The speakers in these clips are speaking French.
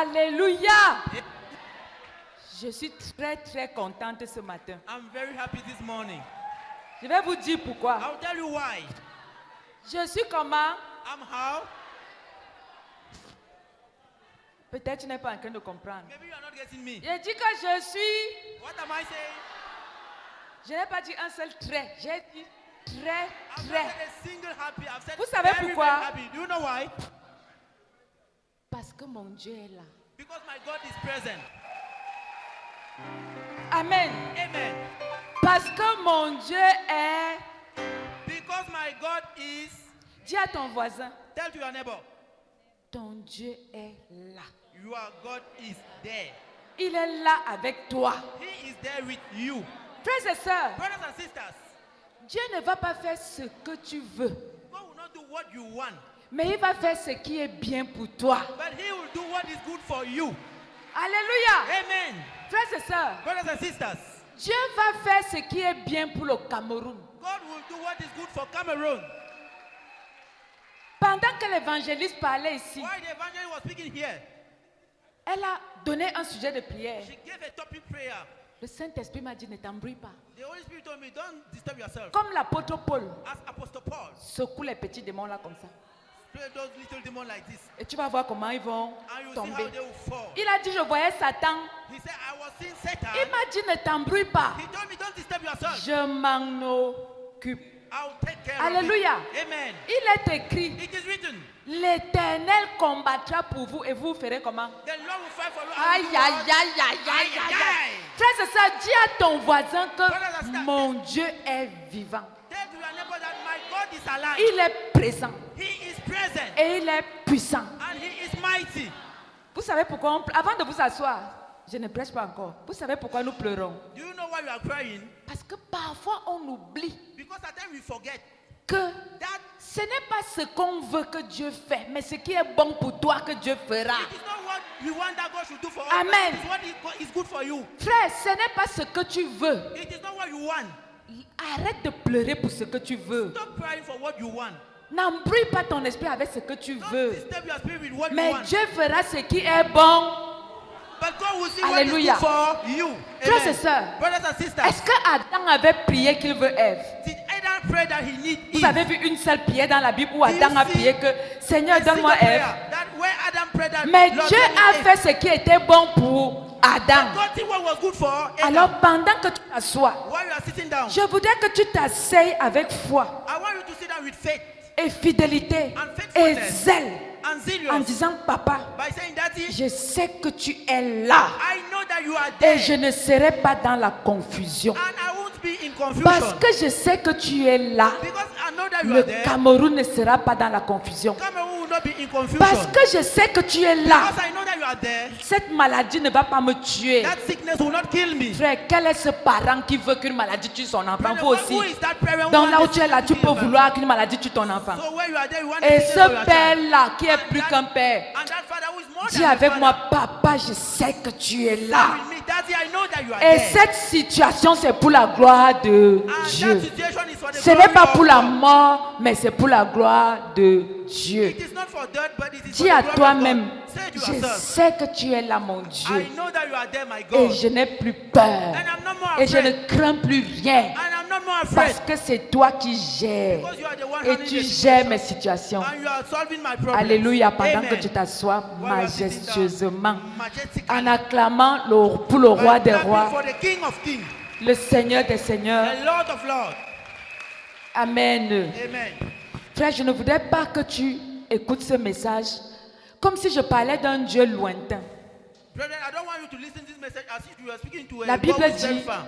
Alléluia. Je suis très très contente ce matin. I'm very happy this morning. Je vais vous dire pourquoi. I'll tell you why. Je suis comment? I'm how? Peut-être tu n'es pas en train de comprendre. Maybe you are not getting me. J'ai dit que je suis. What am I saying? Je n'ai pas dit un seul trait. J'ai dit très I've très. not said a single happy. I've said Vous savez very, pourquoi? very happy. Do you know why? Parce que mon Dieu est là. Because my God is present. Amen. Amen. Parce que mon Dieu est. Because my God is. Dis à ton voisin, Tell to your neighbor. ton Dieu est là. Your God is there. Il est là avec toi. He is there with you. Frères et sœurs, Brothers and sisters, Dieu ne va pas faire ce que tu veux, God will not do what you want, mais il va faire ce qui est bien pour toi. but He will do what is good for you. Alléluia. Amen. Frères et sœurs, Brothers and sisters, Dieu va faire ce qui est bien pour le Cameroun. God will do what is good for Cameroon. Pendant que l'évangéliste parlait ici, While the evangelist was speaking here, elle a donné un sujet de prière. she gave a topic prayer. Le Saint-Esprit m'a dit, ne t'embrouille pas. The Holy Spirit told me, don't disturb yourself. Comme l'apôtre Paul As Apostle Paul, secoue les petits démons là comme ça. pray those little demons like this, Et tu vas voir comment ils vont and you see how tomber. they will fall. Il a dit, je voyais Satan. He said, I was seeing Satan. Il m'a dit, ne t'embrouille pas. He told me, don't disturb yourself. Je m'en occupe. I'll take care Alléluia. of it. Amen. Il est écrit, It is written, l'Éternel combattra pour vous et vous ferez comment? the Lord will fight for you. Aïe, and you aïe, will- aïe, aïe, aïe, aïe, aïe. Frères et sœurs, dis à ton voisin que mon Dieu est vivant. Tell to your neighbor that my God is alive. Il est présent He is present et il est puissant. and He is mighty. Vous savez pourquoi avant de vous asseoir, je ne prêche pas encore. Vous savez pourquoi nous pleurons? Do you know why you are crying? Parce que parfois on oublie Because at times we forget que that ce n'est pas ce qu'on veut que Dieu fait, mais ce qui est bon pour toi que Dieu fera. it is not what we want that God should do for us. Amen. But it is what is good for you. Frère, ce n'est pas ce que tu veux. It is not what you want. Arrête de pleurer pour ce que tu veux. Stop crying for what you want. N'embrouille pas ton esprit avec ce que tu Don't veux. disturb your spirit with what Mais you want. Dieu fera ce qui est bon. But God will see Alléluia. what is good for you. Frères et Amen. sœurs, Brothers and sisters, est-ce que Adam avait prié qu'il veut Ève? did Adam pray that he need Vous Eve? avez vu une seule prière dans la Bible où Do you Adam a see prié que Seigneur, A donne-moi single Ève. prayer that where Adam prayed that Mais Lord, Dieu give me a Eve. fait ce qui était bon pour Adam. God did what was good for Adam. Alors pendant que tu t'assois, While you are sitting down, je voudrais que tu t'asseyes avec foi I want you to sit down with faith et fidélité And et faithfulness. zèle and en zealous disant, Papa, by saying, Daddy, je sais que tu es là I know that you are et there je ne serai pas dans la confusion. and I won't be in confusion Parce que je sais que tu es là, because I know that you le are there. Cameroun ne sera pas dans la confusion. Cameroon will not be in confusion Parce que je sais que tu es là, because I know that you are there. cette maladie ne va pas me tuer. That sickness will not kill me. Frère, quel est ce parent qui veut qu'une maladie tue son enfant? Brother, Vous aussi. who is that parent who Donc là où wants tu es là, to tu kill peux your vouloir qu'une maladie tue ton enfant. So where you are there, you want Et to kill your ce child. père-là, qui est plus qu'un père, And that father who is more dis than a avec father, moi, Papa, je sais que tu es là. with me, Daddy, I know that you are Et there. cette situation, c'est pour la gloire de And Dieu. that situation is for the Ce n'est glory pas of pour la God. mort, mais c'est pour la gloire de Dieu. It is not for death, but it is Dis for à the glory toi-même, of God. Say to je yourself, sais que tu es là, mon Dieu. I know that you are there, my Et God. je n'ai plus peur. And I'm not more Et je afraid. ne crains plus rien. And I'm not more afraid. Parce que c'est toi qui gères. Because you are the one Et handling tu the gères situation. mes situations. And you are solving my problems. Alléluia, pendant Amen. que tu t'assois While you are sitting down, majestueusement, majestically, en acclamant pour le roi by des clapping rois, for the King of Kings, le Seigneur des seigneurs. the Lord of Lords. Amen. Amen. Frère, je ne voudrais pas que tu écoutes ce message comme si je parlais d'un Dieu lointain. Brethren, I don't want you to listen to this message as if you are speaking to a La God Bible who is very dit, far.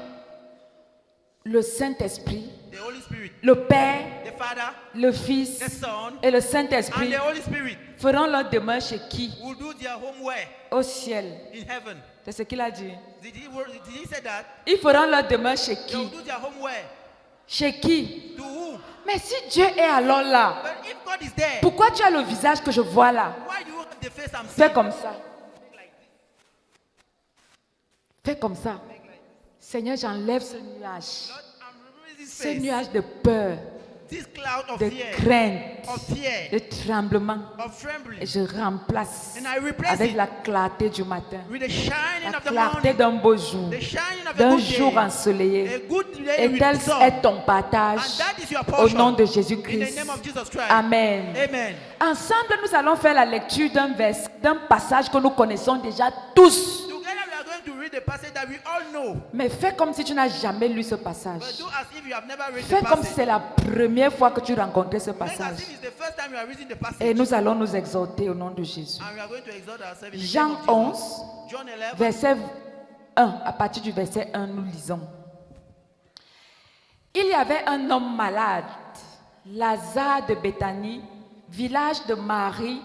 le Saint-Esprit, The Holy Spirit, le Père, the Father, le Fils the Son, et le and Saint-Esprit the Holy Spirit feront leur demeure chez qui? will do their homework Au ciel. in heaven. C'est ce qu'il a dit. Did he say that? Ils feront leur demeure chez They will qui? do their homework. Chez qui? To who? Mais si Dieu est alors là, But if God is there, pourquoi tu as le visage que je vois là? why do you have the face I'm Fais seeing? comme ça. Fais comme ça. Seigneur, j'enlève ce nuage. Lord, I'm removing this Ce face. nuage de peur. this cloud of de fear, crainte, of fear, de tremblement. of trembling, Et je remplace and I replace avec it la clarté du matin, with the shining la of the clarté morning, d'un beau jour, the shining of a d'un good jour day, ensoleillé. a good day Et with tel sun. est ton And partage that is your au portion. nom de In the Jésus-Christ. name of Jesus Christ. Amen. Amen. Ensemble, nous allons faire la lecture d'un passage que nous connaissons déjà tous. Together we are going to read the passage that we all know. Mais fais comme si tu n'as jamais lu ce passage. But do as if you have never read Fais the comme si passage. c'est la première fois que tu rencontrais ce Make as passage. if it's the first time you are reading the passage. Et nous allons nous exhorter au nom de Jésus. And we are going to exalt ourselves in the Jean name of Jesus. 11, John 11, verset 1. À partir du verset 1, nous lisons. Il y avait un homme malade, Lazare de Béthanie, village de Marie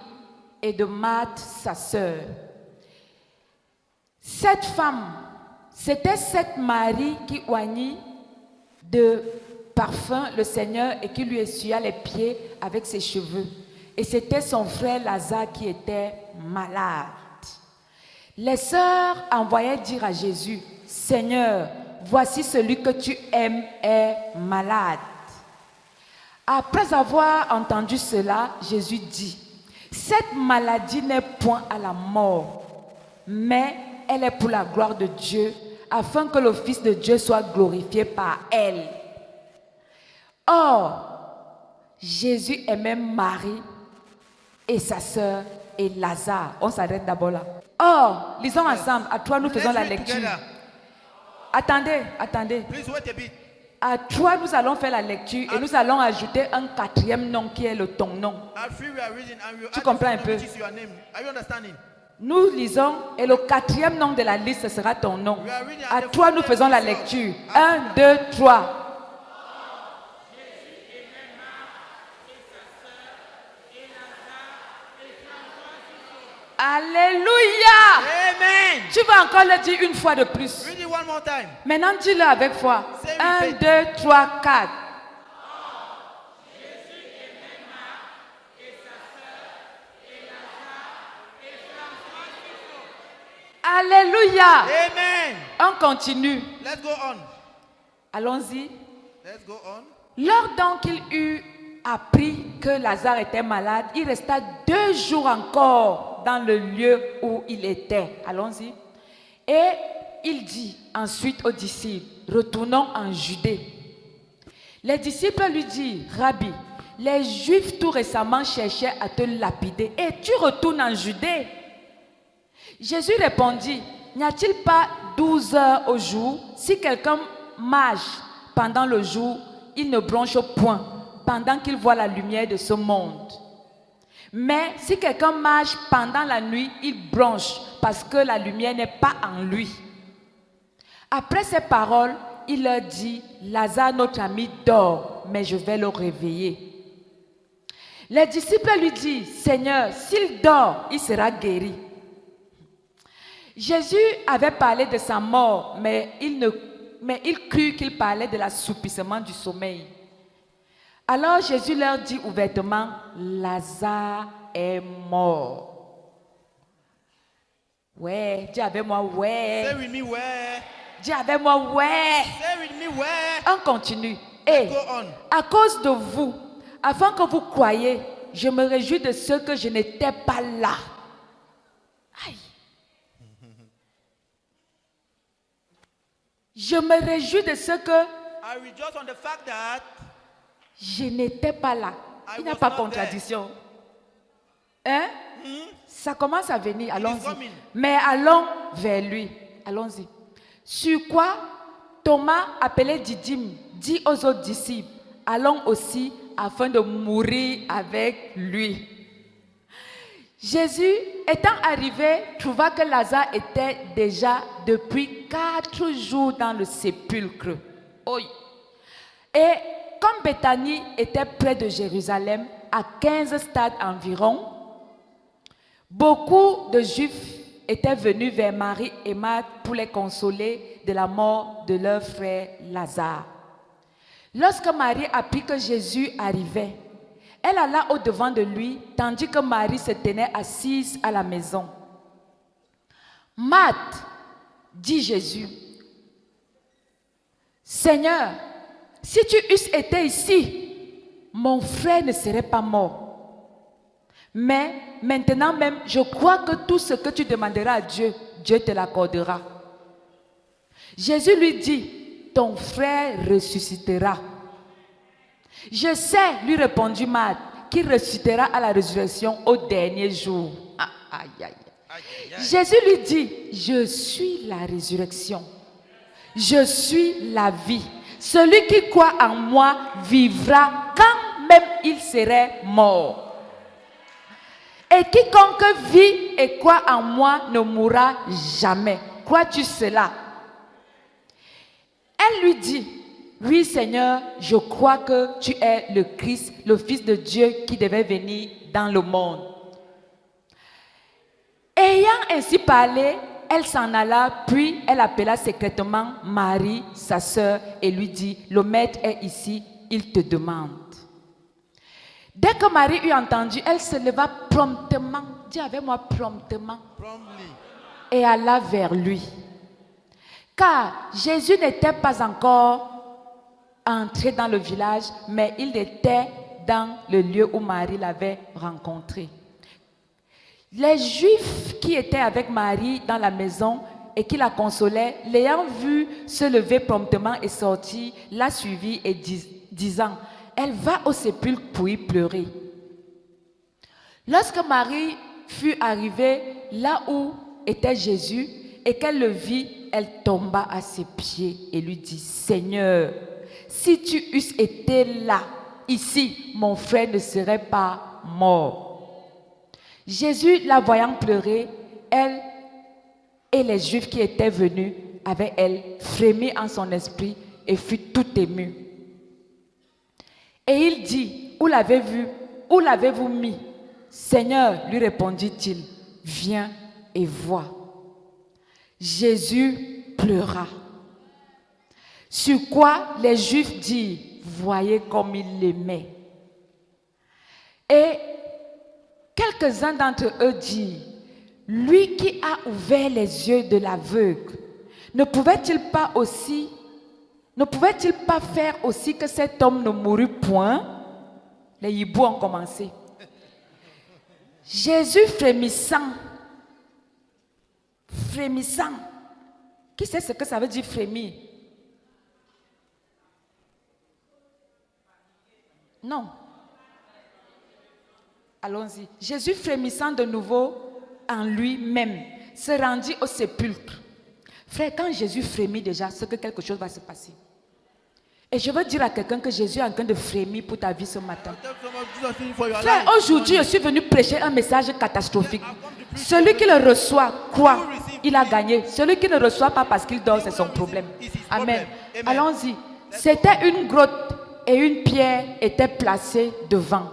et de Marthe, sa sœur. Cette femme, c'était cette Marie qui oignit de parfum le Seigneur et qui lui essuya les pieds avec ses cheveux. Et c'était son frère Lazare qui était malade. Les sœurs envoyaient dire à Jésus, Seigneur, voici celui que tu aimes est malade. Après avoir entendu cela, Jésus dit, cette maladie n'est point à la mort, mais elle est pour la gloire de Dieu, afin que le Fils de Dieu soit glorifié par elle. Or, Jésus aimait Marie et sa sœur et Lazare. On s'arrête d'abord là. Or, lisons ensemble. À toi, nous faisons la let's read lecture. together. Attendez. Please wait a bit. À toi, nous allons faire la lecture et nous allons ajouter un quatrième nom qui est ton nom. At three we are reading and we Tu add comprends the un peu? which is your name. Are you understanding? Nous lisons et le quatrième nom de la liste ce sera ton nom. We are reading À and the toi, fourth nous name faisons la is yours. lecture. 1, 2, 3. Alléluia. Amen. Tu vas encore le dire une fois de plus. Read it one more time. Maintenant, dis-le avec foi. Say 1, with 2, 3, 4. Alléluia. Amen. On continue. Let's go on. Allons-y. Let's go on. Lors donc qu'il eut appris que Lazare était malade, il resta 2 jours encore dans le lieu où il était. Allons-y. Et il dit ensuite aux disciples, retournons en Judée. Les disciples lui dirent, Rabbi, les Juifs tout récemment cherchaient à te lapider et tu retournes en Judée. Jésus répondit, n'y a-t-il pas 12 heures au jour? Si quelqu'un marche pendant le jour, il ne bronche point pendant qu'il voit la lumière de ce monde. Mais si quelqu'un marche pendant la nuit, il bronche parce que la lumière n'est pas en lui. Après ces paroles, il leur dit, Lazare, notre ami, dort, mais je vais le réveiller. Les disciples lui disent, Seigneur, s'il dort, il sera guéri. Jésus avait parlé de sa mort, mais il crut qu'il parlait de l'assoupissement du sommeil. Alors Jésus leur dit ouvertement, Lazare est mort. Ouais, dis avec moi, ouais. Say with me where. Dis avec moi, ouais. Say with me where. On continue. Et Go on. à cause de vous, afin que vous croyiez, je me réjouis de ce que je n'étais pas là. Aïe. Je me réjouis de ce que I rejoice on the fact that je n'étais pas là. Il n'y a was pas not contradiction. Hein? Ça commence à venir, is allons-y. coming. Mais allons vers lui. Allons-y. Sur quoi Thomas, appelé Didyme, dit aux autres disciples, allons aussi afin de mourir avec lui. Jésus, étant arrivé, trouva que Lazare était déjà depuis 4 jours dans le sépulcre. Oui. Et comme Béthanie était près de Jérusalem, à 15 stades environ, beaucoup de Juifs étaient venus vers Marie et Marthe pour les consoler de la mort de leur frère Lazare. Lorsque Marie apprit que Jésus arrivait, elle alla au-devant de lui, tandis que Marie se tenait assise à la maison. Marthe, dit Jésus, Seigneur, si tu eusses été ici, mon frère ne serait pas mort. Mais maintenant même, je crois que tout ce que tu demanderas à Dieu, Dieu te l'accordera. Jésus lui dit, ton frère ressuscitera. Je sais, lui répondit Marthe, qu'il ressuscitera à la résurrection au dernier jour. Ah, aïe, aïe. Jésus lui dit, je suis la résurrection. Je suis la vie. Celui qui croit en moi vivra quand même il serait mort. Et quiconque vit et croit en moi ne mourra jamais. Crois-tu cela? Elle lui dit, oui Seigneur, je crois que tu es le Christ, le Fils de Dieu qui devait venir dans le monde. Ayant ainsi parlé, elle s'en alla, puis elle appela secrètement Marie, sa sœur, et lui dit, le maître est ici, il te demande. Dès que Marie eut entendu, elle se leva promptement, dis avec moi promptement, et alla vers lui. Car Jésus n'était pas encore entré dans le village, mais il était dans le lieu où Marie l'avait rencontré. Les Juifs qui étaient avec Marie dans la maison et qui la consolaient, l'ayant vue se lever promptement et sortir, l'a suivie et disant, elle va au sépulcre pour y pleurer. Lorsque Marie fut arrivée là où était Jésus et qu'elle le vit, elle tomba à ses pieds et lui dit, Seigneur, si tu eusses été là, ici, mon frère ne serait pas mort. Jésus, la voyant pleurer, elle et les Juifs qui étaient venus avec elle, frémit en son esprit et fut tout ému. Et il dit, où l'avez-vous mis? Seigneur, lui répondit-il, viens et vois. Jésus pleura. Sur quoi les Juifs dirent, voyez comme il l'aimait. Et quelques-uns d'entre eux dirent, lui qui a ouvert les yeux de l'aveugle, ne pouvait-il pas faire aussi que cet homme ne mourût point? Les hiboux ont commencé. Jésus frémissant. Qui sait ce que ça veut dire frémir? Non. Allons-y. Jésus frémissant de nouveau en lui-même, se rendit au sépulcre. Frère, quand Jésus frémit déjà, c'est que quelque chose va se passer. Et je veux dire à quelqu'un que Jésus est en train de frémir pour ta vie ce matin. Frère, aujourd'hui, je suis venu prêcher un message catastrophique. Celui qui le reçoit, croit, il a gagné. Celui qui ne reçoit pas parce qu'il dort, c'est son problème. Amen. Allons-y. C'était une grotte et une pierre était placée devant.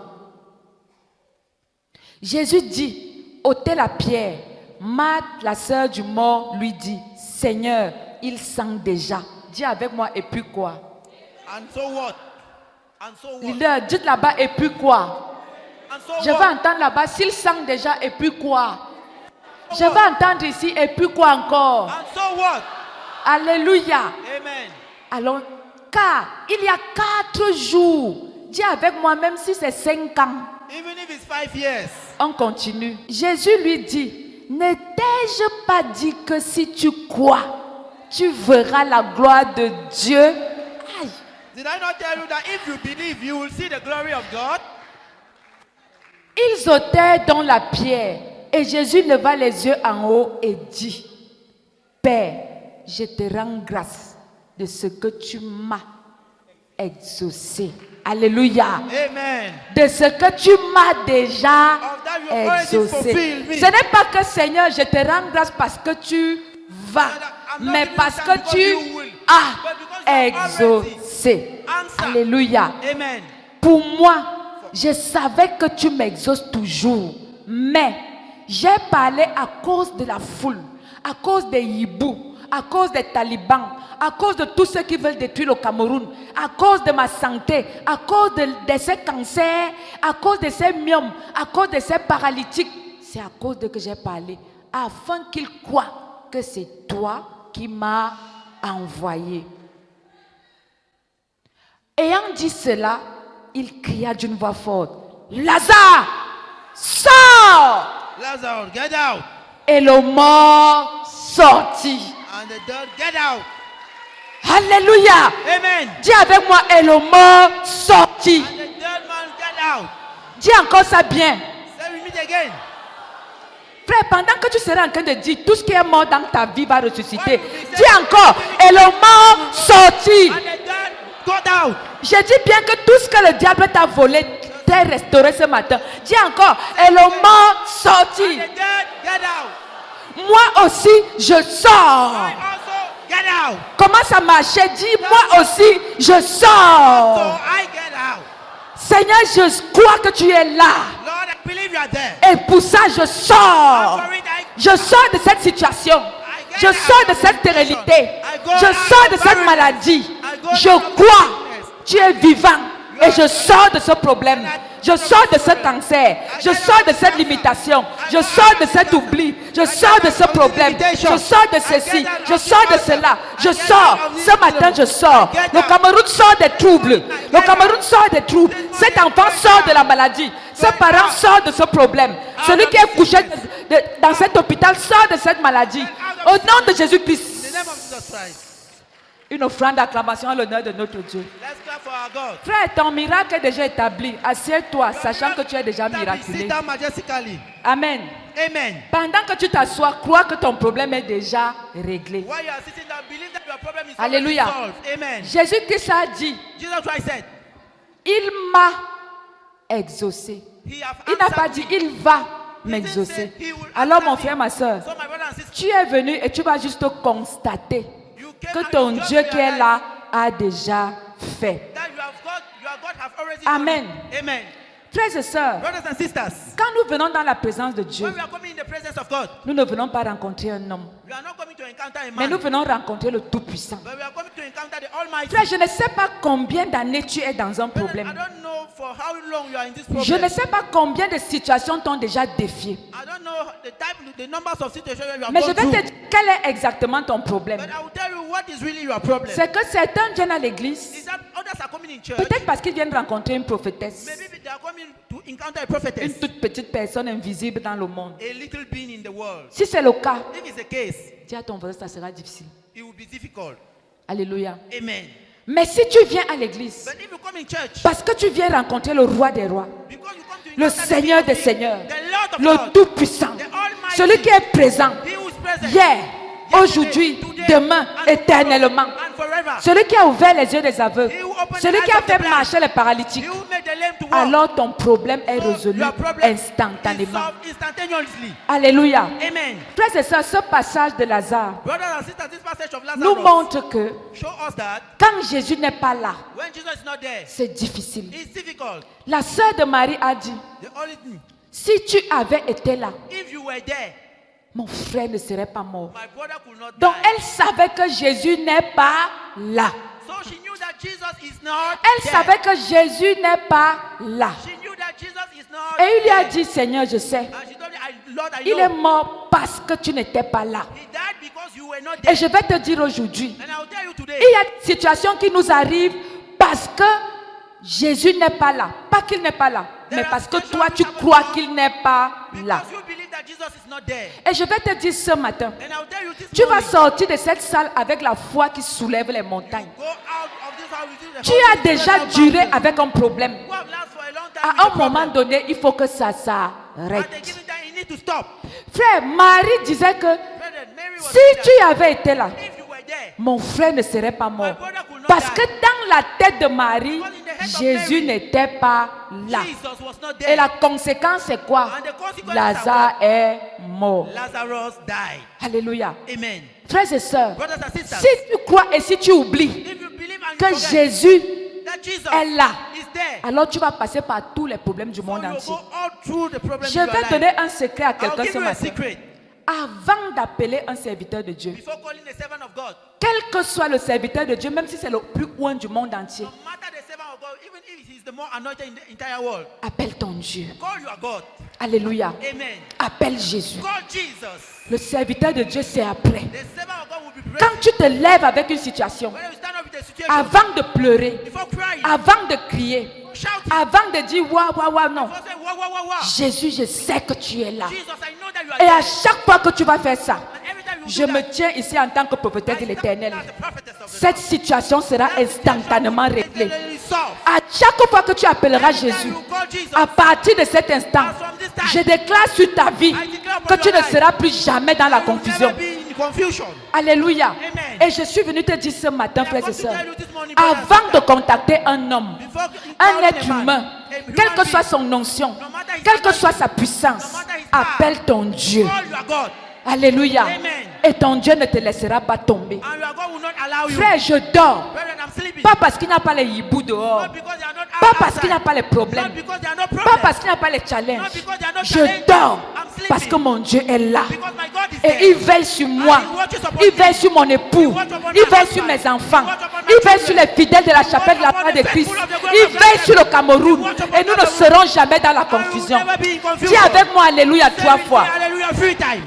Jésus dit, ôtez la pierre. Marthe, la sœur du mort, lui dit, Seigneur, il sent déjà. Dis avec moi, et puis quoi? And so what? And so what? Leader, dites là-bas, et puis quoi? Je vais entendre là-bas, s'il sent déjà, et puis quoi? Je vais entendre ici, et puis quoi encore? And so what? Alléluia. Amen. Alors, car il y a 4 jours, dis avec moi, même si c'est 5 ans, Even if it's 5 years. on continue. Jésus lui dit, ne t'ai-je pas dit que si tu crois, tu verras la gloire de Dieu? Aïe. Did I not tell you that if you believe, you will see the glory of God? Ils ôtèrent donc la pierre, et Jésus leva les yeux en haut et dit, Père, je te rends grâce de ce que tu m'as exaucé. Alléluia. Amen. De ce que tu m'as déjà Of that you have already exaucé. fulfilled me. Ce n'est pas que Seigneur, je te rends grâce parce que tu vas, I'm not mais giving parce thanks que because tu you will, as but because you have already exaucé. answered. Alléluia. Amen. Pour moi, je savais que tu m'exauces toujours, mais j'ai parlé à cause de la foule, à cause des hiboux, à cause des talibans, à cause de tous ceux qui veulent détruire le Cameroun, à cause de ma santé, à cause de ces cancers, à cause de ces myomes, à cause de ces paralytiques. C'est à cause de que j'ai parlé, afin qu'ils croient que c'est toi qui m'as envoyé. Ayant dit cela, il cria d'une voix forte, Lazare, sors! Lazarus, get out. Et le mort sortit. And the dead, get out. Alléluia. Amen. Dis avec moi, et le mort sortit. And the dead man, get out. Dis encore ça bien. Say we meet again. Frère, pendant que tu seras en train de dire tout ce qui est mort dans ta vie va ressusciter, dis encore, et le mort sortit. And the dead, got out. Je dis bien que tout ce que le diable t'a volé, t'est restauré ce matin. Dis encore, et le mort sortit. And the dead, get out. Moi aussi, je sors. I also get out. Comment ça marchait? Dis, moi aussi, je So sors. I get out. Seigneur, je crois que tu es là. Lord, I believe you are there. Et pour ça, je sors. Je sors de cette situation. Je sors de cette stérilité. Je sors de cette maladie. Je crois. Tu es vivant. Et je sors de ce problème. Je sors de ce cancer. Je sors de cette limitation. Je sors de cet oubli. Je sors de ce problème. Je sors de ceci. Je sors de cela. Je sors. Ce matin, je sors. Le Cameroun sort des troubles. Le Cameroun sort des troubles. Cet enfant sort de la maladie. Ses parents sortent de ce problème. Celui qui est couché dans cet hôpital sort de cette maladie. Au nom de In Jésus-Christ. the name of Jesus Christ. Une offrande d'acclamation à l'honneur de notre Dieu. Let's clap for our God. Frère, ton miracle est déjà établi. Assieds-toi, sachant que tu es déjà Sit miraculé. down majestically. Amen. Amen. Pendant que tu t'assois, crois que ton problème est déjà réglé. While you are sitting down, believe that your problem is Alléluia. already solved. Amen. Jésus-Christ a dit, Jesus Christ said, il m'a exaucé. He have Il n'a pas answered dit, me. il va m'exaucer. Alors mon frère, ma soeur, So my brother and sister, tu es venu et tu vas juste constater you came que and ton you just Dieu qui est realized là a déjà fait. that your God have already Amen. done it. Amen. Frères et sœurs, Brothers and sisters, quand nous venons dans la présence de Dieu, when we are coming in the presence of God, nous ne venons pas rencontrer un homme, we are not coming to encounter a mais nous man, venons rencontrer le Tout-Puissant. but we are coming to encounter the Almighty. Frère, je ne sais pas combien d'années tu es dans un Brother, I problème. don't know for how long you are in this problem. Je ne sais pas combien de situations t'ont déjà défié. I don't know the numbers of situations you have Mais je gone vais through. te dire quel est exactement ton problème. But I will tell you what is really your problem. C'est que certains viennent à Is l'église, that others are coming in church? peut-être parce qu'ils viennent rencontrer une prophétesse, Maybe they are coming to encounter a prophetess, une toute petite personne invisible dans le monde. a little being in the world. Si c'est le cas, If it's the case, dis à ton voisin, ça sera difficile. it will be difficult. Alléluia. Amen. Mais si tu viens à l'église, But if you come in church, parce que tu viens rencontrer le roi des rois, because you come to le encounter the Seigneur King des of Kings, seigneurs, the Lord of le Lords, Tout-Puissant, the Almighty, celui qui est présent He who is present hier, yesterday, aujourd'hui, today, demain, and éternellement. tomorrow, and forever. Celui qui a ouvert les yeux des aveugles, He who opened celui the qui eyes a of the fait blind, marcher les paralytiques, He who made the lame to walk. alors ton problème est So résolu your problem is instantanément. solved instantaneously. Alléluia. Amen. Frères et sœurs, ce passage de Lazare Brothers and sisters, this passage of nous Lazarus montre que show us that quand Jésus n'est pas là, when Jesus is not there, c'est difficile. it's difficult. La sœur de Marie a dit, The only thing, si tu avais été là, if you were there, mon frère ne serait pas mort. my brother could not Donc die. elle savait que Jésus n'est pas là. So she knew that Jesus is not Elle there. savait que Jésus n'est pas là. She knew that Jesus is not Et il lui a there. dit, Seigneur, je sais, And she told him, Lord, I il est know. mort parce que tu n'étais pas là. He died because you were not Et there. je vais te dire aujourd'hui, And I will tell you today, il y a des situations qui nous arrivent parce que Jésus n'est pas là. Pas qu'il n'est pas là, mais parce que toi, tu crois qu'il n'est pas là. because you believe that Jesus is not there. Et je vais te dire ce matin, And I will tell you this tu vas morning, sortir de cette salle avec la foi qui soulève les montagnes. go out of this house with Tu as déjà duré avec un problème. Who have lasted for a long time À with a un moment problem. donné, il faut que ça At a s'arrête. given time, you need to stop. Frère, Marie disait que Brethren, Mary was si saying that tu avais été là, if you were there, mon frère ne serait pas mort. my brother could not Parce die. que dans la tête de Marie, Because in the head of Jésus Mary, n'était pas là. Jesus was not Et there. la conséquence, c'est quoi? And the consequences Lazare est mort. Lazarus died. Alléluia. Amen. Frères et sœurs, Brothers and sisters, si tu crois et si tu oublies if you believe and que you forget Jésus that Jesus est là, is there, alors tu vas passer par tous les problèmes du so monde you entier. go all through the problems Je in your vais life. donner un secret à I'll quelqu'un give ce you a matin. secret. Avant d'appeler un serviteur de Dieu, Before calling the servant of God, quel que soit le serviteur de Dieu, même si c'est le plus loin du monde entier, no matter the servant of God, even if he's the more anointed in the entire world, appelle ton Dieu. call your God. Alléluia. Amen. Appelle Jésus. Call Jesus. Le serviteur de Dieu, c'est après. The servant of God will be Quand present. tu te lèves avec une situation, When you stand up with a situation, avant de pleurer, before crying, avant de crier, Shout it. Avant de dire waouh, waouh, waouh, non. Before saying, wow, wow, wow, wow. Jésus, je sais que tu es là. Jesus, I know that you are Et à there. chaque fois que tu vas faire ça, And every time you je do me that, tiens ici en tant que prophétesse de I stand l'Éternel. as the prophetess of the Cette Lord. situation sera That situation instantanément will be réglée. instantly solved. À chaque fois que tu appelleras Every time Jésus, you call Jesus, à partir de cet instant, as from this time, je déclare sur ta vie I declare que upon tu your ne life, seras plus jamais dans la you will confusion. never be in confusion. Alléluia. Amen. Et je suis venu te dire ce matin, I frères et want to sœurs, tell you this morning, brothers and avant de sisters, contacter un homme, before you un call être a man, humain, a human quelle que soit being, son onction, no matter his quelle que identity, soit sa puissance, no matter his power, appelle ton Dieu. call your God, Alléluia. Amen. Et ton Dieu ne te laissera pas tomber. and your God will not allow you. Frère, je dors. Brethren, I'm sleeping. Pas parce qu'il n'y a pas les hiboux dehors. Not because they are not Pas parce qu'il n'y a outside. pas les Not problèmes. because there are no Pas problems. parce qu'il n'y a pas les challenges. Not because there are no Je challenges. dors I'm sleeping. parce que mon Dieu est là. Because my God is Et there. il veille sur moi. And he watches upon Il me. veille sur mon époux. He watches upon Il my veille husband. sur mes enfants. He watches upon my Il veille sur children. les fidèles de la chapelle de la watches croix upon de the Christ. faithful of the glory Il of veille God. sur le Cameroun. He watches upon Et nous ne Cameroun. serons jamais dans la I will confusion. never be in confusion. Dis avec moi Alléluia Say 3 with me, fois. Hallelujah 3 times.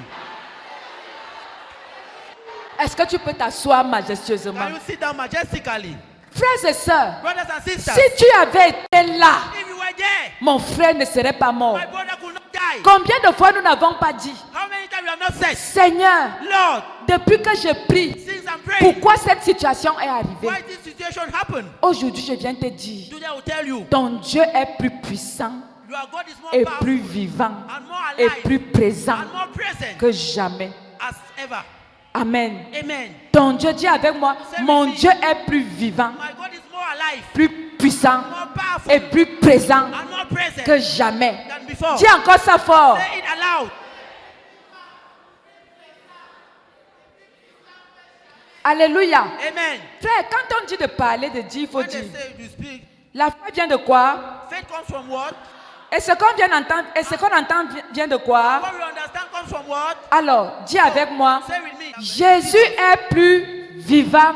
Est-ce que tu peux t'asseoir majestueusement? Can you sit down majestically? Frères et sœurs, Brothers and sisters, si tu avais été là, if you were there, mon frère ne serait pas mort. my brother could not die. Combien de fois nous n'avons pas dit, How many times you have not said, Seigneur, Lord, depuis que je prie, since I'm praying, pourquoi cette situation est arrivée? why this situation happened? Aujourd'hui, je viens te dire, Today I will tell you, ton Dieu est plus puissant your God is more et powerful plus vivant and more et alive plus présent and more present que jamais. as ever. Amen. Amen. Ton Dieu dit avec moi, mon Dieu est plus vivant, My God is more alive, plus puissant more powerful, et plus présent and more present que jamais. than before. Dis encore ça fort. Say it aloud. Alléluia. Amen. Frère, quand on dit de parler, de dire, il faut When dire. they say you speak, La foi vient de quoi? faith comes from what? Et ce qu'on vient d'entendre, et ce qu'on entend vient de quoi? What we understand comes from what? Alors, dis avec moi. Say with me. Jésus est plus vivant,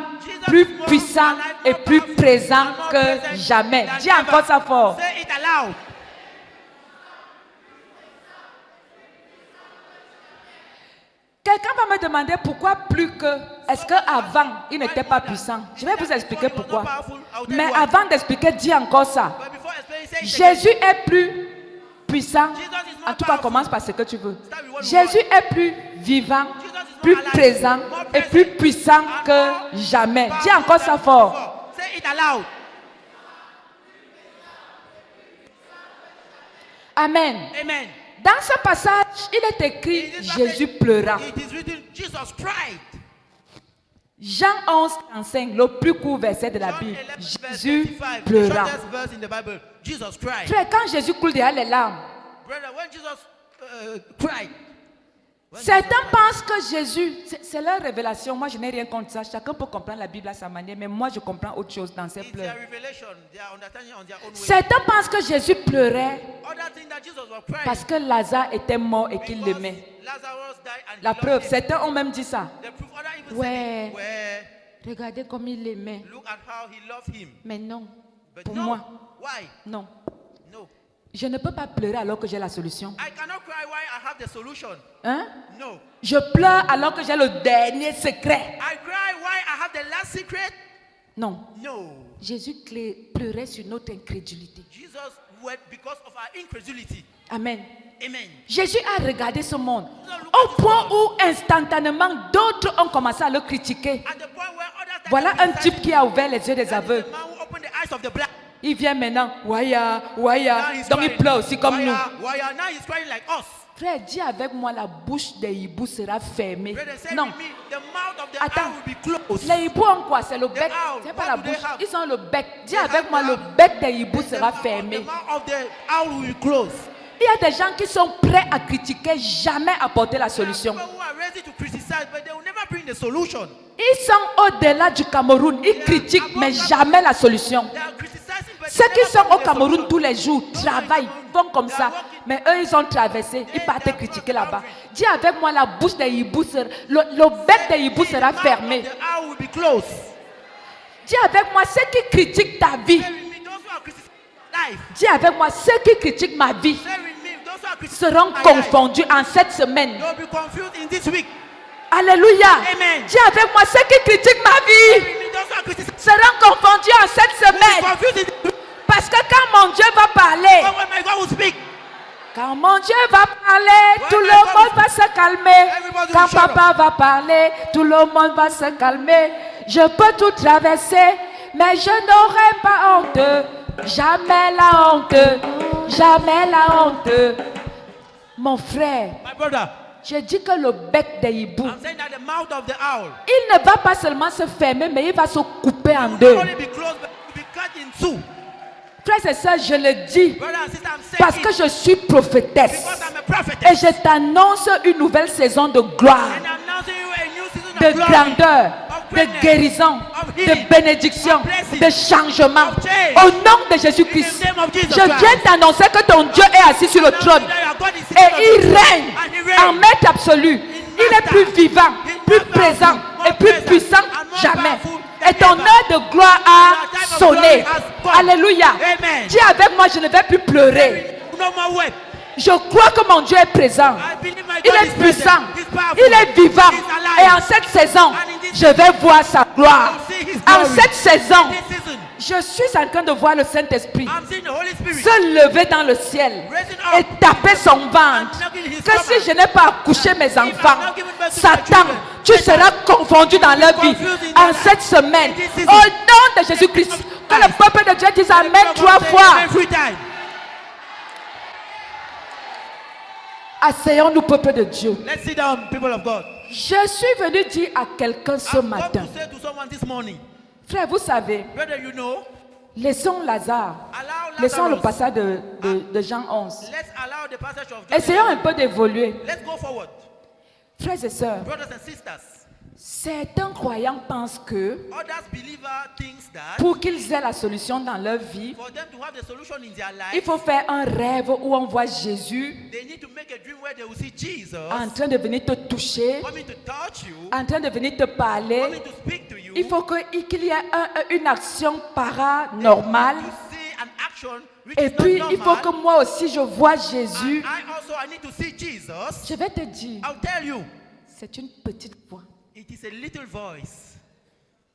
plus puissant et plus présent que jamais. Dis encore ça fort. Say it aloud. Quelqu'un va me demander pourquoi plus que. Est-ce qu'avant, il n'était pas puissant? Je vais vous expliquer pourquoi. Mais avant d'expliquer, dis encore ça. But before explaining, say it again. Jésus est plus puissant. En tout cas, commence par ce que tu veux. Jésus est plus vivant, plus présent et plus puissant que jamais. Dis encore ça fort. Say it aloud. Amen. Amen. Dans ce passage, il est écrit Jésus pleura. It is written, Jesus cried. Jean 11, 35, le plus court verset de la John Bible. 11, verse Jésus 35, the pleura. shortest verse in the Bible. Jesus cried. Frère, quand Jésus coule derrière les larmes, Brother, when Jesus cried, certains pensent que Jésus, c'est leur révélation. Moi, je n'ai rien contre ça. Chacun peut comprendre la Bible à sa manière, mais moi, je comprends autre chose dans ces it's pleurs. their revelation. They are understanding on their own way. Certains pensent que Jésus pleurait Other thing that Jesus was crying parce que Lazare était mort et qu'il because l'aimait. Lazarus died and La he preuve, loved him. certains ont même dit ça. The proof, other even Ouais. said it. Where Regardez comme il l'aimait. look at how he loved him. Mais non, But pour no, moi, why? non. No. Je ne peux pas pleurer alors que j'ai la solution. I cannot cry why I have the solution. Hein? No. Je pleure alors que j'ai le dernier secret. I cry why I have the last secret. Non. No. Jésus pleurait sur notre incrédulité. Jesus wept because of our incredulity. Amen. Amen. Jésus a regardé ce monde au point où instantanément d'autres ont commencé à le critiquer. At the point where others started Voilà un criticizing type qui a ouvert les yeux des him. That is aveugles. the man who opened the eyes of the blind. Il vient maintenant, waya, Now waya. he's Donc il crying. pleure aussi comme Why nous. are now he's crying like us. Frère, dis avec moi, la bouche des hiboux sera fermée. Brother, say Non, with me, the mouth of the Attends. owl will be closed. les hiboux ont quoi? C'est le bec. owl, C'est pas what la do they bouche. have? Ils ont le bec. Dis They avec have moi, the le owl. bec des hiboux The sera mouth fermé. of the owl will be closed. Il y a des gens qui sont prêts à critiquer, jamais apporter la There are solution. people who are ready to criticize, but they will never bring the solution. Ils sont au-delà du Cameroun. Ils critiquent, mais jamais la solution. They are criticizing, but Ceux they qui never sont bring au the Cameroun solution. tous les jours, travaillent, vont comme ça. Mais eux, ils ont traversé, ils partaient critiquer là-bas. Dis avec moi, la bouche des hiboux, le bec des hiboux sera The mouth fermé. of the owl will be closed. Dis avec moi, ceux qui critiquent ta vie. Say with me, those who are criticizing life. Dis avec moi, ceux qui critiquent ma vie Say with me, those who are criticizing seront my life. confondus en cette semaine. They will be confused in this week. Alléluia. Amen. Dis avec moi, ceux qui critiquent ma Say vie with me, those who are criticizing seront confondus en cette will be semaine. confused in this week. Parce que quand mon Dieu va parler, But when my God will speak, quand mon Dieu va parler, When tout my le God monde va se calmer. Everybody Quand will shut papa va parler, tout le monde va se calmer. Je peux tout traverser, mais je n'aurai pas honte. Jamais la honte. Jamais la honte. Mon frère, my brother, je dis que le bec des hiboux, I'm saying that the mouth of the owl il ne va pas seulement se fermer, mais il va se couper en will deux. not only be closed, but it will be cut in two. Frères et sœurs, je le dis Brother and sister, I'm saying parce it que je suis prophétesse. because I'm a Et prophetess. je t'annonce une nouvelle saison de gloire, And I'm announcing you a new season de of glory, grandeur, of de greatness, guérison, of de healing, bénédiction, of blessing, de changement. of change. Au nom de Jésus-Christ, In the name of Jesus je Christ. viens t'annoncer que ton Dieu est assis sur le Now trône that your God is et sitting on il the throne, règne and he reigns. en maître absolu. Il est plus vivant, plus présent et plus puissant jamais. Et ton heure de gloire a sonné. Alléluia. Amen. Dis avec moi, je ne vais plus pleurer. No more wept. Je crois que mon Dieu est présent. I believe my Il God est is puissant. present. He's powerful. Il est vivant. He's alive. Et en cette saison, je vais voir sa gloire. En cette saison, This season, je suis en train de voir le Saint-Esprit I'm seeing the Holy Spirit se lever dans le ciel et taper son ventre. Que si je n'ai pas accouché mes enfants, Satan, tu seras confondu dans leur vie en cette semaine. Au nom de Jésus-Christ, que le peuple de Dieu dise Amen 3 fois. every time. Asseyons-nous, peuple de Dieu. Let's sit down, people of God. Je suis venu dire à quelqu'un ce I've come matin, to say to someone this morning, frère, vous savez, brother, you know, laissons Lazare, allow laissons le Lazarus. passage de Jean 11. Let's allow the passage of John. Essayons un peu d'évoluer. Let's go forward. Frères et sœurs, Brothers and sisters, certains croyants pensent que others believer thinks that pour qu'ils aient la solution dans leur vie, for them to have the solution in their il life, faut faire un rêve où on voit Jésus they need to make a dream where they will see Jesus en train de venir te toucher, coming to touch you, en train de venir te parler. coming to speak to you. Il faut qu'il y ait une action paranormale. To see an action which Et is puis, not il faut normal. que moi aussi, je vois Jésus. I need to see Jesus. Je vais te dire, I'll tell you, c'est une petite voix, it is a little voice,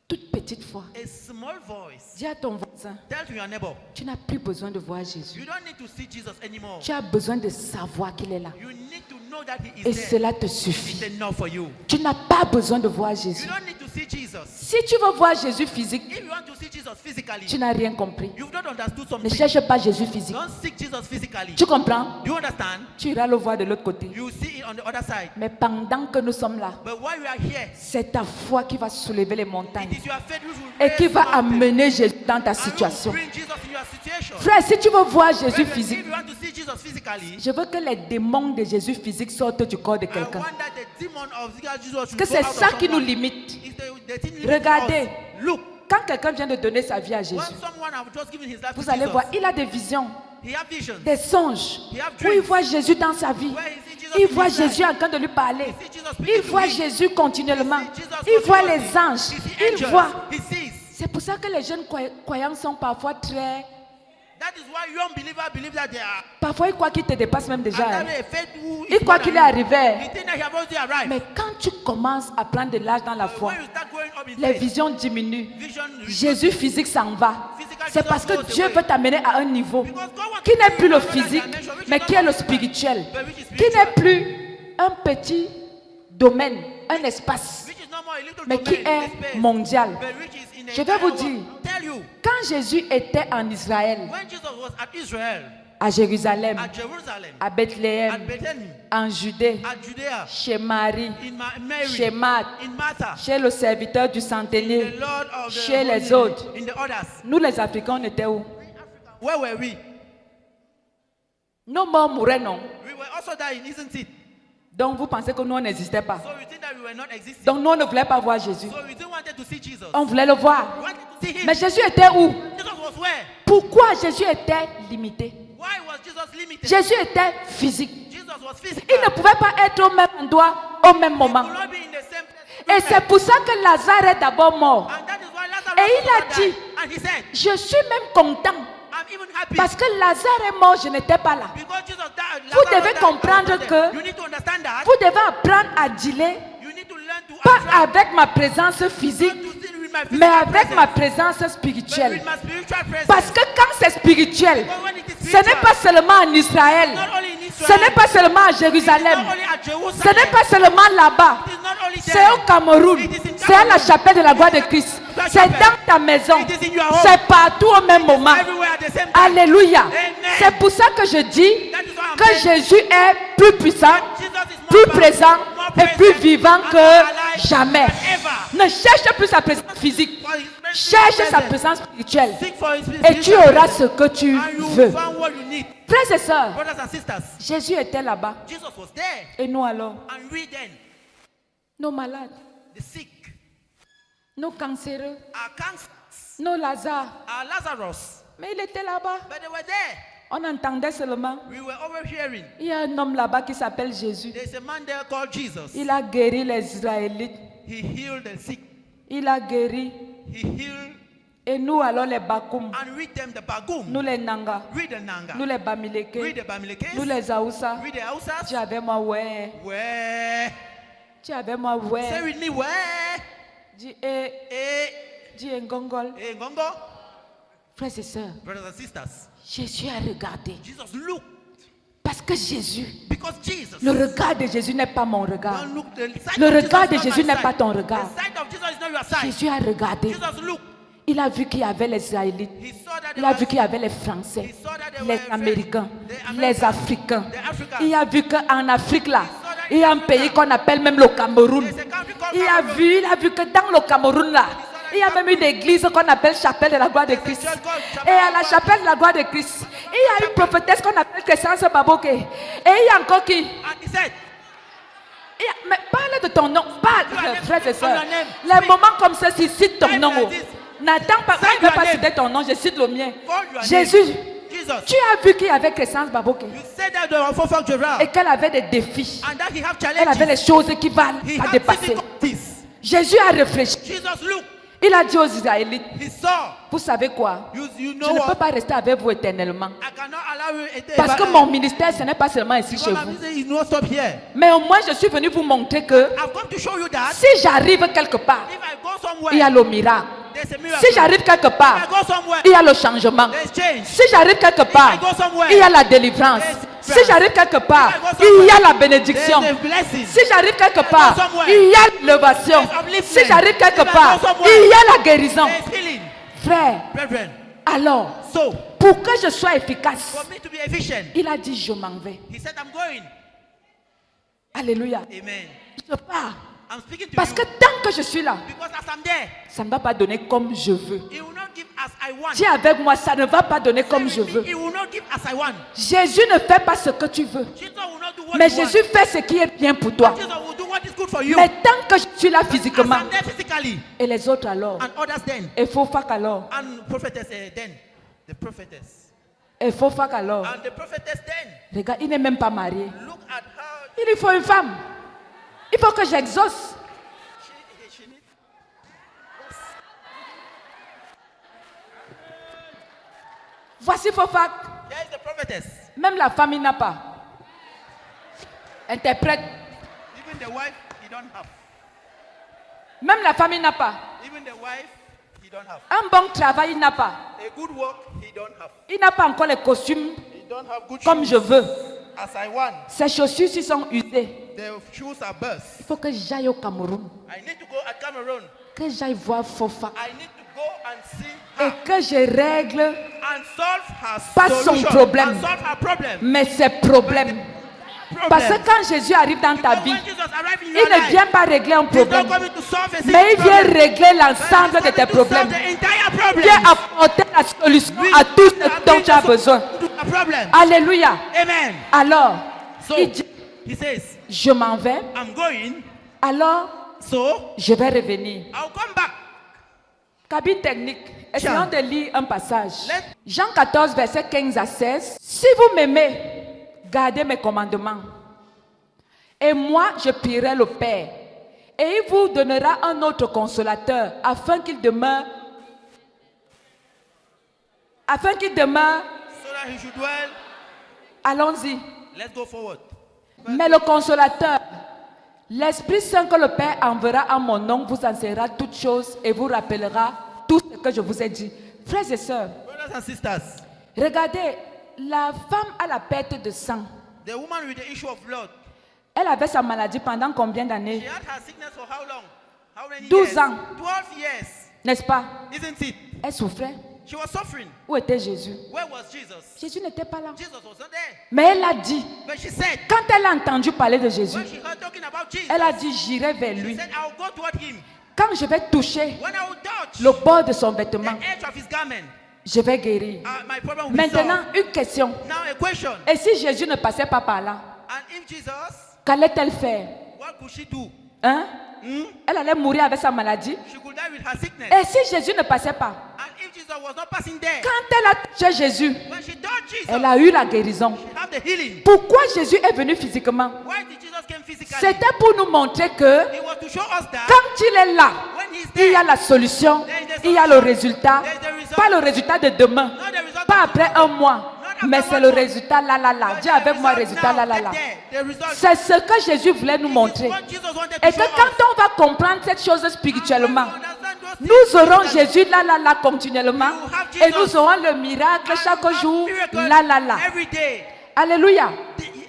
toute petite voix. a small voice. Dis à ton voisin, Tell to your neighbor, tu n'as plus besoin de voir Jésus. you don't need to see Jesus anymore. Tu as besoin de savoir qu'il est là. You need to know that he is Et there. cela te It's suffit. enough for you. Tu n'as pas besoin de voir You Jésus. don't need to see Jesus. Si tu veux voir Jésus physique, If you want to see Jesus physically, tu n'as rien compris. you've not understood Ne something. cherche pas Jésus physique. Don't seek Jesus physically. Tu comprends? Do you understand? Tu iras le voir de l'autre côté. You see it on the other side. Mais pendant que nous sommes là, But while you are here, c'est ta foi qui va soulever les montagnes it is your faith which will et raise qui va mountains. amener Jésus dans ta And you will situation. bring Jesus in your situation. Frère, si tu veux voir Jésus Brethren, physique, if you want to see Jesus physically, je veux que les démons de Jésus physique sortent du corps de I quelqu'un. want that the demon of Jesus should Que go c'est out of ça qui nous someone. limite. It's the thing limiting Regardez. us. Look, Quand quelqu'un vient de donner sa vie à Jésus, when someone have just given his life vous to allez Jesus, voir, il a des visions, he have visions. des songes, He have où il dreams. voit Jésus dans sa vie. Where he see Jesus Il in voit his life. Jésus en train de lui parler. He see Jesus speaking Il to voit him. Jésus continuellement. He see Jesus Il voit continuously. les anges. He see Il angels. voit. He sees. C'est pour ça que les jeunes croyants sont parfois très... That is why young believers believe that they are. Parfois, ils croient qu'ils te dépassent même déjà. And hein. that a faith who Ils is croient more qu'il est than- arrivé. He think that he have already arrived. Mais quand tu commences à prendre de l'âge dans la foi, When you start growing up in les faith, visions diminuent. vision Jésus physique s'en va. Physical C'est Jesus parce que goes Dieu away. veut t'amener à un niveau Because God wants qui to n'est take plus you le to another physique, dimension, which mais is qui not est le physical, spirituel, but which is qui n'est spiritual. plus un petit domaine, un espace, Which is not more a little mais qui domain, a est space, mondial. but which is in a Je vais vous entire dire, world. Tell you, quand Jésus était en Israël, when Jesus was at Israel, à Jérusalem, at Jerusalem, à at Bethléem, Bethlehem, en Judée, at Judea, chez Marie, in Mary, chez Marthe, in Martha, chez le serviteur du the centenier, Lord of the chez les Holy, autres. in the others. Nous les Africains, on était où? Where were we? Nos morts mouraient, non? We were also dying, isn't it? Donc vous pensez que nous, on n'existait pas. So you think that we were not existing? Donc nous, on ne voulait pas voir Jésus. So we didn't want to see Jesus. On voulait le voir. We wanted to see him. Mais Jésus était où? Jesus was where? Pourquoi Jésus était limité? Why was Jesus limited? Jésus était physique. Jesus was physical. Il ne pouvait pas être au même endroit, au même He moment. could not be in the same place. Et c'est pour ça que Lazare est d'abord mort. And that is why Lazarus Et il a also died. dit, And he said, je suis même content I'm even happy parce que Lazare est mort, je n'étais pas là. because Jesus died. Vous Lazarus devez died, comprendre I was not que- there. You need to understand that. Vous devez apprendre à dealer, You need to learn to pas attract, avec ma présence not physique, to sin with my mais physical avec ma presence, présence but spirituelle. with my spiritual presence. Parce que quand c'est spirituel, Because when it is ce n'est spiritual, pas seulement en Israël, not only in ce Israel, n'est pas seulement à it is Jérusalem, not only at ce Jerusalem, n'est pas seulement là-bas, it is not only c'est there, au Cameroun, It is in c'est à la Cameroon. chapelle de la gloire de It is Christ, at the c'est chapel. dans ta maison, It is in your home. c'est partout au même moment. everywhere at the same time. Alléluia. Amen. C'est pour ça que je dis That is why I'm que saying Jésus est plus puissant, Jesus is more plus powerful, présent more et plus present, vivant and more que alive jamais. than ever. Ne cherche plus sa présence physique, For his cherche sa presence. présence spirituelle Seek for his et spiritual tu auras presence. ce que tu And you veux. will find what you need. Frères et sœurs, Brothers and sisters, Jésus était là-bas. Jesus was there. Et nous alors, And we then, nos malades, the sick, nos cancéreux, our cancers, nos Lazare. our Lazarus, Mais il était là-bas. but they were there. On entendait seulement. We were overhearing. Il y a un homme là-bas qui s'appelle Jésus. There's a man there called Jesus. Il a guéri les Israélites. He healed the sick. Il a guéri. He healed Et nous alors les Bakoum, and read them the Bagum. nous les Nanga, Read the Nanga. nous les Read Bamileke, the Bamilekes. nous les Aoussa. Read the Hausas. Tu avais moi ouais. Where? Tu avais moi Say ouais. with me, where? Dis Eh, dis Ngongol. eh, Ngongo. Frères et sœurs, Brothers and sisters, Jésus a regardé. Jesus looked. Parce que Jésus, Because Jesus. le regard de Jésus n'est pas mon regard. Don't look, the sight Le of Jesus regard is de not Jésus my n'est sight. pas ton regard. The sight of Jesus is not your sight. Jésus a regardé. Jesus looked. Il a vu qu'il y avait les Israélites. He saw that Il a there vu qu'il y avait les Français, He saw that there les were Américains, the Americans, les Africains. the Africans. Il a vu qu'en Afrique là, that il y a un pays qu'on appelle même le Cameroun. There's a country called Il Cameroon. a vu que dans le Cameroun là, il y a même une église qu'on appelle Chapelle de la gloire de Christ. Et à la Chapelle de la gloire de Christ, il y a une prophétesse qu'on appelle Crescence Baboke. Et il y a encore qui? And he said, Mais parle de ton nom, parle, name, frères et from sœurs. your name. Les Speak. moments comme ça, si cite ton Time nom. like Oh. this. N'attends pas, Cite moi je ne vais your pas name. citer ton nom, je cite le mien. call your Jésus, name. Jesus. tu as vu qu'il y avait Crescence Baboke You said that there were 4 folk Gerard. et qu'elle avait des défis. And that he have Elle avait les challenges. choses qui valent He à had dépasser. difficulties. Jésus a réfléchi. Jesus looked. Il a dit aux Israélites, He saw. vous savez quoi? You Je know ne peux what? pas rester avec vous éternellement. I cannot allow you a day. Parce que mon ministère, ce n'est pas seulement ici chez Because vous. I'm saying you not stop here. Mais au moins, je suis venu vous montrer que I've come to show you that si j'arrive quelque part, if I go somewhere, il y a le miracle. there's a miracle. Si j'arrive quelque If I part, go somewhere, il y a le changement. there's change. Si j'arrive quelque part, I go somewhere, il y a la délivrance. there's Si j'arrive quelque part, If I go somewhere, il y a la bénédiction. there's a blessing. Si j'arrive quelque I go part, somewhere, il y a l'élévation. there's upliftment. Si j'arrive quelque If I go part, somewhere, il y a la guérison. There's healing. Frère, Brethren, alors, so pour que je sois efficace, for me to be efficient, il a dit, je m'en vais. he said, I'm going. Alléluia. Amen. Je pars. I'm speaking to Parce you que tant que je suis là, because as I'm there, ça ne va pas donner comme je veux. he will not give as I want. Dis avec moi, ça ne va pas donner comme je veux. He will not give as I want. Jésus ne fait pas ce que tu veux. Jesus will not do what Mais you want. Jésus fait ce qui est bien pour toi. Jesus will do what is good for you. Mais tant que je suis là As physiquement, I'm there physically, et les autres alors, and others then, il faut faire alors, and prophetess then, the prophetess, il faut faire alors. and the prophetess then, Regarde, il n'est même pas marié. look at how Il lui faut une femme. Il faut que j'exauce. she needs. Voici Fofak. There is the prophetess. Même la femme, il n'a pas. Interprète. Even the wife, he don't have. Même la femme, il n'a pas. Even the wife, he don't have. Un bon travail, il n'a pas. A good work, he don't have. Il n'a pas encore les costumes He don't have good comme shoes je veux. as I want. Ses chaussures s'y sont usées. The shoes are burst. Il faut que j'aille au Cameroun. I need to go at Cameroon. Que j'aille voir Fofak. I need to go and see Et her que je règle and solve her Pas son solution, problème. and solve her problem. mais ses problèmes. Parce que quand Jésus arrive dans ta Because vie, when Jesus arrives in il your ne life, vient pas régler un he's not problème, coming to solve a single mais il vient problem. régler l'ensemble de tes He's coming to solve problèmes. the entire Il problem. vient apporter la solution à tout ce dont tu as besoin. A problem. Alléluia. Amen. Alors, So il dit, he says, je m'en vais, I'm going, alors so je vais revenir. I'll come back. Cabine technique, essayons de lire un passage. Let- Jean 14, verset 15 à 16. Si vous m'aimez, gardez mes commandements. Et moi, je prierai le Père. Et il vous donnera un autre consolateur, afin qu'il demeure. Afin qu'il demeure. So that he should dwell. Allons-y. Let's go forward. Mais le consolateur, L'Esprit Saint que le Père enverra en mon nom vous enseignera toutes choses et vous rappellera tout ce que je vous ai dit. Frères et sœurs, Brothers and sisters, regardez, la femme à la perte de sang, the woman with the issue of blood, elle avait sa maladie pendant combien she d'années? had her sickness for how long? How many 12 years? ans. 12 years. N'est-ce pas? Isn't it? Elle souffrait. She was suffering. Où était Jésus? Where was Jesus? Jésus n'était pas là. Jesus was not there. Mais elle a dit, But she said, quand elle a entendu parler de Jésus, when she heard talking about Jesus, elle a dit, j'irai vers she lui. said, I'll go toward him. Quand je vais toucher When I will touch le bord de son the vêtement, edge of his garment, je vais guérir. my problem will be Maintenant, solved. une question. Now a question. Et si Jésus ne passait pas par là, And if Jesus, qu'allait-elle faire? what could she do? Hein? Hmm? Elle allait mourir avec sa maladie. She could die with her sickness. Et si Jésus ne passait pas? And if Jesus was not passing there, Quand elle a touché Jésus, when she touched Jesus, elle a eu la guérison. she had the healing. Pourquoi Jésus est venu physiquement? Why did Jesus come physically? C'était pour nous montrer que It was to show us that quand il est là, when he's il y there, a la solution, il y a le résultat. Pas le résultat de demain, not the result pas of après un mois, mais c'est le résultat là là là. Dis avec moi résultat là là là. C'est ce que Jésus voulait nous montrer. Et que quand on va comprendre cette chose spirituellement, nous aurons Jésus là là là continuellement et nous aurons le miracle chaque jour là là là. Every day. Alléluia.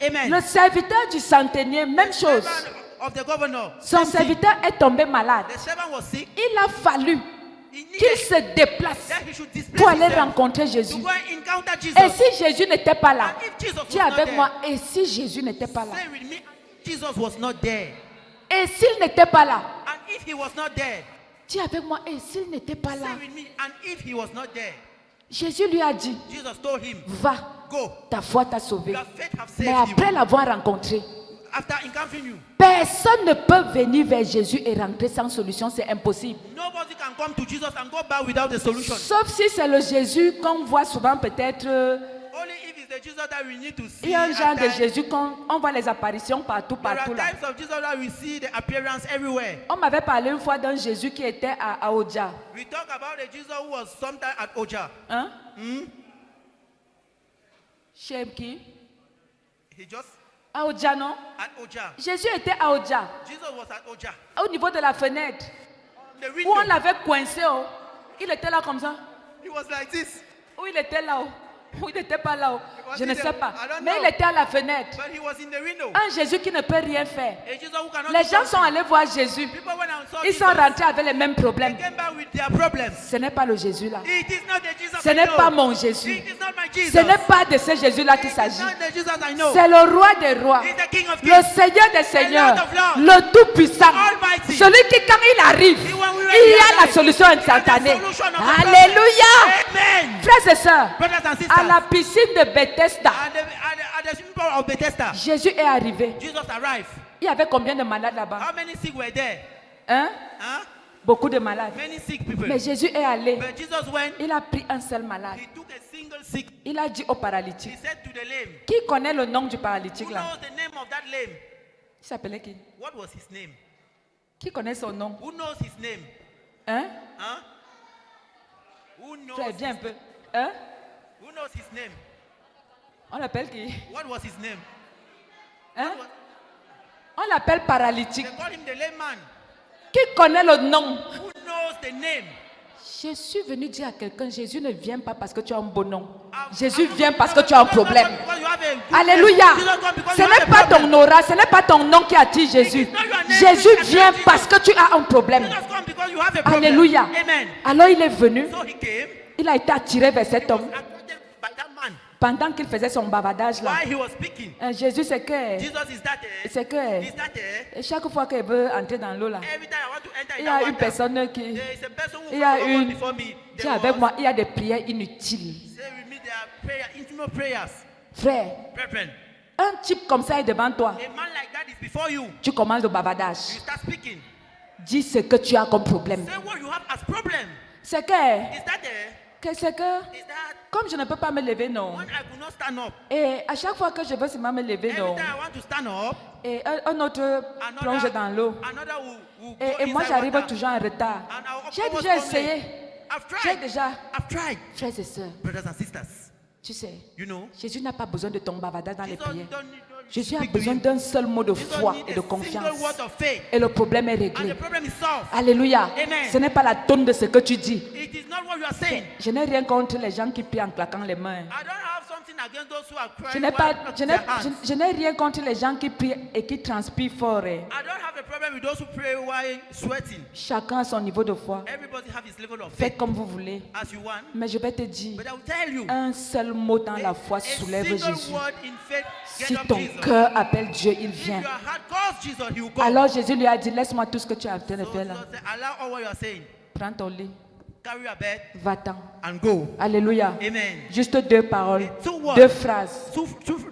Amen. Le serviteur du centenier, même chose. Servant of the governor. Son same thing. serviteur est tombé malade. The servant was sick. Il a fallu He qu'il needed se déplace that he should displace pour aller himself rencontrer to Jésus. go and encounter Jesus. Et si Jésus n'était pas là, And if Jesus was dis not avec there, moi, et si Jésus n'était pas là? say with me, Jesus was not there. Et s'il n'était pas là? And if he was not there, Dis avec moi, et s'il n'était pas là? say with me, and if he was not there, Jésus lui a dit, Jesus told him, va, go, ta foi t'a sauvé. your faith have Mais saved après you. l'avoir rencontré, After encountering you, personne ne peut venir vers Jésus et rentrer sans solution, c'est impossible. nobody can come to Jesus and go back without a solution. Sauf si c'est le Jésus qu'on voit souvent peut-être. Only if it's the Jesus that we need to see. Il y a un at genre de times. Jésus on voit les apparitions partout, There are partout là. types of Jesus that we see the appearance everywhere. On m'avait parlé une fois d'un Jésus qui était à Oja. We talk about the Jesus who was sometime at Oja. Hein? Hmm? Chez qui? He just À Oja, non? at Oja. Jésus était à Oja, Jesus was at Oja. au niveau de la fenêtre, The où on window. l'avait coincé. Oh. Il était là comme ça. He was like this. Où il était là. Oh. Où il n'était pas là. Oh. was Je he ne there? sais pas. I don't Mais know. il était à la fenêtre. But he was in the window. Un Jésus qui ne peut rien faire. A Jesus who cannot Les do gens sont something. allés voir Jésus. People went and saw Ils Jesus. sont rentrés avec les mêmes They problèmes. came back with their problems. Ce n'est pas le Jésus là. It is not the Jesus Ce I n'est know. pas mon Jésus. It is not my Jesus. Ce n'est pas de ce Jésus-là qu'il It is s'agit. not the Jesus I know. C'est le roi des rois, He's the King of le Kings. Seigneur des seigneurs, Lord of lords, le Tout-Puissant, Almighty. celui qui, quand il arrive, He when we il y a arrive, la solution he has the instantanée. solution of the problem. Alléluia! Amen. Frères et sœurs, Brothers and sisters. à la piscine de Bethesda, At the swimming pool of Bethesda, Jésus est arrivé. Jesus arrived. Il y avait combien de malades là-bas? How many sick were there? Hein? Huh? Beaucoup de malades. Many sick people. Mais Jésus est allé. But Jesus went, Il a pris un seul malade. he took a single sick. Il a dit au He paralytique. said to the lame, Qui connaît le nom du who paralytique là? knows the name of that lame? Il s'appelait qui? What was his name? Qui connaît son nom? Who knows his name? Hein? Huh? Who knows, Frère, viens un peu. Hein? who knows his name? On l'appelle qui? What was his name? Hein? On l'appelle paralytique. They call him the lame man. Qui connaît le nom? Who knows the name? Je suis venu dire à quelqu'un, Jésus ne vient pas parce que tu as un bon nom. Jésus vient parce que tu as un problème. Alléluia. Ce n'est pas ton aura, ce n'est pas ton nom qui attire Jésus. Jésus vient parce que tu as un problème. Alléluia. Amen. Alors il est venu, So he came, il a été attiré vers cet homme attracted by that man. pendant qu'il faisait son bavardage là. While he was speaking, Jésus, c'est que, Jesus is that c'est que Is that there? chaque fois qu'il veut entrer dans l'eau là, Every time I want to enter il in y a that une water, personne qui, there is a person who il y a will une, before me. dis There avec was- moi, il y a des prières inutiles. Say with me, there are prayer, intimate prayers. Frère, Brethren, un type comme ça est devant toi. a man like that is before you. Tu commences le bavardage. You start speaking. Dis ce que tu as comme problème. Say what you have as problem. C'est Is that there? c'est que, Is that comme je ne peux pas me lever, non. when I could not stand up? Et à chaque fois que je veux seulement me lever, Every non. time I want to stand up, Et un autre plonge dans l'eau. another will go Et moi, inside j'arrive water. toujours en retard. And I will J'ai almost déjà come late. essayé. I've J'ai tried. déjà. I've tried. Frères et sœurs, Brothers and sisters, Tu sais, You know, Jésus n'a pas besoin de ton bavardage dans les Jesus prières. don't need Jésus a speak to besoin him. d'un seul mot de Jesus foi need et de a confiance. single word of faith. Et le problème est And réglé. the problem is solved. Alléluia. Amen. Ce n'est pas la tonne de ce que tu dis. It is not what you are saying. Je n'ai rien contre les gens qui prient en claquant les mains. I don't have something against those who are Je crying n'ai while pas, not je their n'ai, hands. je n'ai rien contre les gens qui prient et qui transpirent fort. I don't have a problem with those who pray while sweating. Chacun a son niveau de foi. Everybody have his level of Faites faith comme vous voulez. as you want. Mais je vais te dire, But I will tell you, un seul mot dans la foi a soulève single Jésus. word in faith Si get up ton Jesus. cœur appelle Dieu, il If vient. your heart calls Jesus, he will go. Alors Jésus lui a dit, laisse-moi tout ce que tu es en train de So faire là. Jesus said, allow all what you are saying. Prends ton lit, Carry your bed va-t'en. and go. Alléluia. Amen. Juste deux paroles, Two words. deux phrases. Two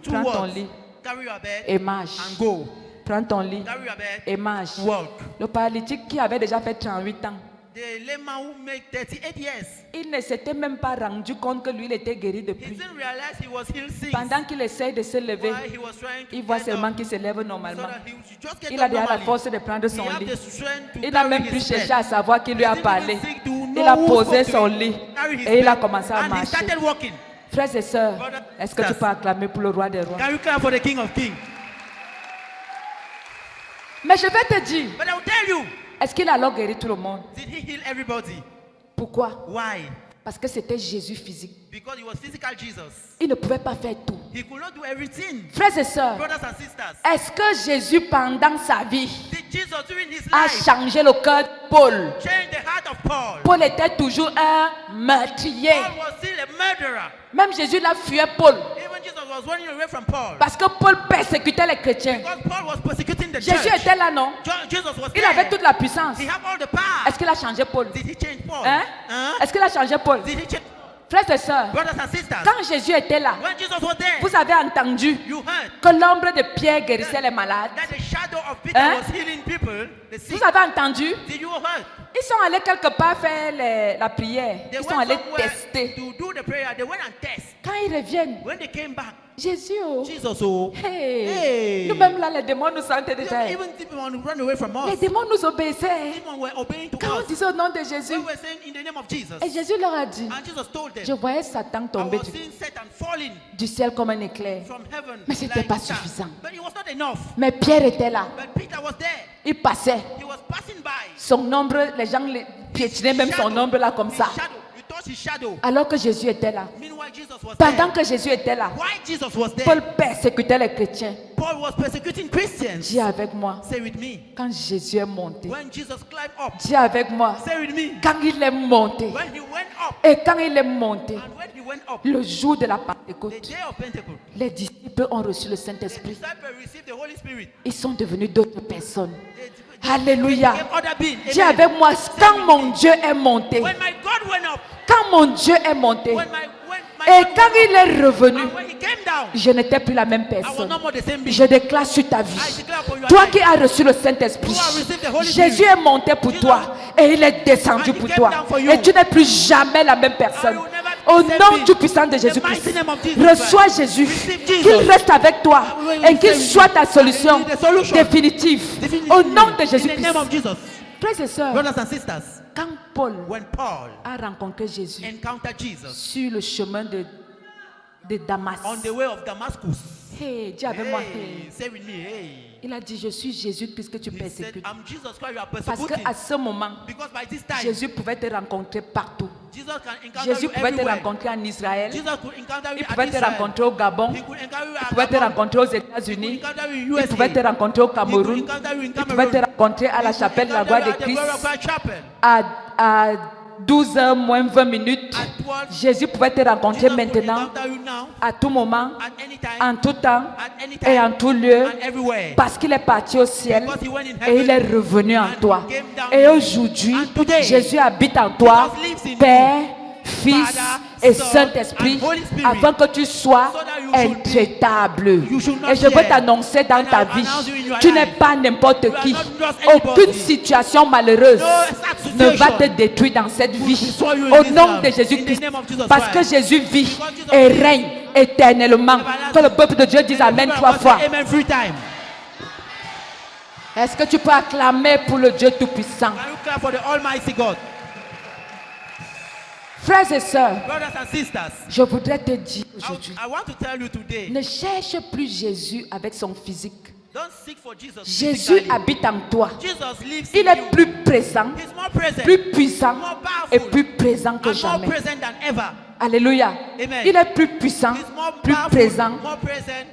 Prends ton words. lit Carry your bed et marche. and go. Prends ton lit Carry your bed. et marche. Walk. Le paralytique qui avait déjà fait 38 ans, The lame man who made 38 years, il ne s'était même pas rendu compte que lui, il était guéri he depuis. didn't realize he was healed since. Pendant qu'il essaye de se lever, While he was trying to il voit get seulement up, qu'il se lève so normalement. that he would just get Il a up déjà la normally. force de prendre He son have lit. the strength to Il n'a carry même his plus bed. cherché à savoir qui lui a He didn't parlé. even seek to Il know a who posé spoke to son him. lit Carry his et il a bed. commencé à And he marcher. started walking. Frères et sœurs, Brothers, est-ce que tu peux acclamer pour le roi des rois? Can you clap for the King of Kings? Mais je vais te dire, But I will tell you, est-ce qu'il a alors guéri tout le monde? did he heal everybody? Pourquoi? Why? Parce que c'était Jésus physique. Because he was physical Jesus. Il ne pouvait pas faire tout. He could not do everything. Frères et sœurs, Brothers and sisters, est-ce que Jésus, pendant sa vie, did Jesus during his a life changé le cœur de Paul? change the heart of Paul? Paul était toujours un meurtrier. Paul was still a murderer. Même Jésus l'a fuyé Paul. Even Jesus was running away from Paul. Parce que Paul persécutait les chrétiens. Because Paul was persecuting the Jésus church. était là, non? Jesus was Il there. avait toute la puissance. He had all the power. Est-ce qu'il a changé Paul? Did he change Paul? Hein? Huh? Est-ce qu'il a changé Paul? Did he change? Frères et sœurs, Brothers and sisters, quand Jésus était là, when Jesus was there, vous avez entendu you heard que l'ombre de Pierre guérissait les malades. that the shadow of Peter Hein? was healing people, the sick. Vous avez entendu? Did you heard? Ils sont allés quelque part faire la prière. They Ils sont went allés somewhere tester. to do the prayer. They went and test. Quand ils reviennent, When they came back, Jésus, oh, Jesus, oh, hey. hey. Nous-mêmes là, les démons nous sentaient déjà. even demons run away from Les us. démons nous obéissaient. Demons were obeying to Quand on us. disait au nom de Jésus, We were saying in the name of Jesus. et Jésus leur a dit, And Jesus told them, je voyais Satan I tomber was seeing Satan falling du ciel comme un éclair. from heaven. Mais c'était like pas a star. suffisant. But it was not enough. Mais Pierre était là. But Peter was there. Il passait. He was passing by. Son ombre, les gens piétinaient même son ombre là comme His ça. shadow. You touch his shadow. Alors que Jésus était là. Meanwhile, Jesus was Pendant there. que Jésus était là, Why Jesus was there? Paul persécutait les chrétiens. Paul was persecuting Christians. Dis avec moi, Say with me. quand Jésus est monté. When Jesus climbed up. Dis avec moi, Say with me. quand il est monté. When he went up. Et quand il est monté, And when he went up. le jour de la The Pentecôte, day of Pentecost. les disciples ont reçu le The Saint-Esprit. disciples received the Holy Spirit. Ils sont devenus d'autres personnes. They Alléluia. became other beings. Dis Amen. avec moi, quand mon Dieu est monté, When my God went up. quand mon Dieu est monté, When my et God quand went up, il est revenu, and when he came down, je n'étais plus la même I was personne. no more the same being. Je déclare sur ta I vie. declare for your Toi life. qui as reçu le Saint-Esprit, You have received the Holy Jésus Spirit. est monté pour Jesus- toi et il est descendu And he pour came toi. down for you. Et tu n'es plus jamais la même personne. I will never Au be the same nom being. du puissant de In the Jésus-Christ, mighty name of Jesus reçois Christ. Jésus, Receive Jesus. qu'il reste avec toi will et qu'il receive soit you. ta solution And he is the solution. définitive. Definitively. Au nom de In the Jésus-Christ. name of Jesus. Frères et sœurs, Brothers and sisters, quand Paul when Paul a rencontré Jésus encountered Jesus sur le chemin de Damas, on the way of Damascus, hey, dis avec moi, hey, hey. say with me, hey. Il a dit, je suis Jésus puisque tu He said, persécutes. I'm Jesus Christ, you are Parce persecuting. qu'à ce moment, Because by this time, Jésus pouvait te rencontrer partout. Jesus can encounter Jésus you pouvait te everywhere. rencontrer en Israël. Jesus could encounter you Il at pouvait te Israel. rencontrer au Gabon. He could encounter you Il at pouvait te Gabon. rencontrer aux He États-Unis. could encounter you in Il USA. pouvait te rencontrer au He could Cameroun. encounter you in Il pouvait te Cameroon. rencontrer à la chapelle de la gloire de At the Christ. Glory of God Chapel. À 12h moins 20 minutes. At 12, Jésus pouvait te rencontrer Jesus could maintenant, encounter you now, à tout moment, at any time, en tout temps at any et en time, tout lieu. and everywhere. Parce qu'il est parti au ciel Because he went in et il est heaven, revenu en and toi. he came down Et in you. aujourd'hui, And today, Jésus habite en toi, Jesus lives in Père, Fils Father, et Son, Saint-Esprit, and Holy Spirit. afin que tu sois So that you should be- intraitable. you should not Et je veux fear. t'annoncer dans And ta I vie, announce you in your tu n'es life. pas n'importe You are qui. not just anybody. Aucune situation malheureuse No sad ne va situation te détruire dans cette vie. destroy you in Au this nom life. de In Jésus-Christ. the name of Jesus Parce que Christ. Jésus vit Because Jesus et lives. règne éternellement. Que le peuple de Dieu dise Amen People 3 must fois. say Amen 3 times. Est-ce que tu peux acclamer pour le Dieu Tout-Puissant? Can you clap for the Almighty God? Frères et sœurs, Brothers and sisters, je voudrais te dire aujourd'hui, I want to tell you today, ne cherche plus Jésus avec son physique. don't seek for Jesus Jésus physically. habite en toi. Jesus lives Il in est you. plus présent, He's more present, plus puissant more powerful, et plus présent que and more jamais. present than ever. Alléluia. Amen. Il est plus puissant, He's more plus powerful, présent. more present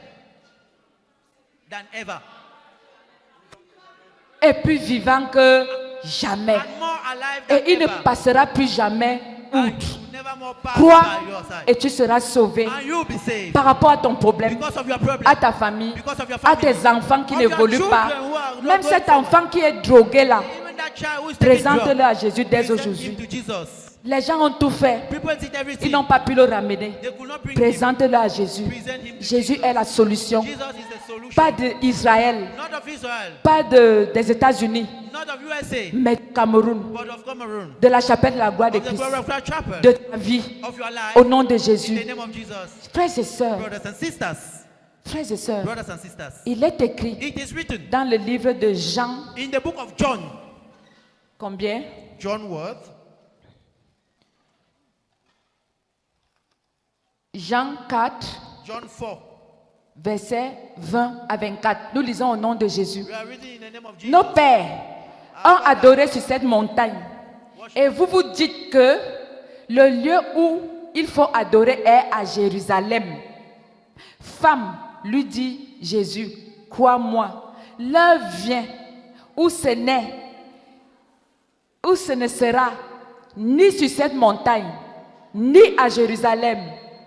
than ever, Et plus vivant que jamais. and more alive than Et il ne ever. passera plus jamais And outre. you will never more pass Crois by your side. et tu seras sauvé And you will be saved par rapport à ton problème, because of your problem, à ta famille, because of your à family, tes enfants qui of your n'évoluent children pas. who are not Même going cet forward. enfant qui est drogué là, Even that child who is taking présente-le drugs, à Jésus dès present aujourd'hui. him to Jesus. Les gens ont tout fait. People did Ils everything. n'ont pas pu le ramener. They could not bring him. Présente-le à Jésus. Present him to Jésus Jesus. est la solution. Jesus is the solution. Pas d'Israël, Not of Israel, pas des États-Unis, not of USA, mais du Cameroun, but of Cameroon, de la chapelle de la gloire de of the Christ, glory of Christ Chapel, de ta vie, of your life, au nom de in Jésus. the name of Jesus. Frères et sœurs, Brothers and sisters, frères et sœurs, brothers and sisters, il est écrit it is written dans le livre de Jean, in the book of John. combien? John what? Jean 4, John 4. versets 20 à 24. Nous lisons au nom de Jésus. We are reading in the name of Jesus. Nos pères ont adoré sur cette montagne. Et vous vous dites que le lieu où il faut adorer est à Jérusalem. Femme, lui dit Jésus, crois-moi, l'heure vient où ce ne sera ni sur cette montagne, ni à Jérusalem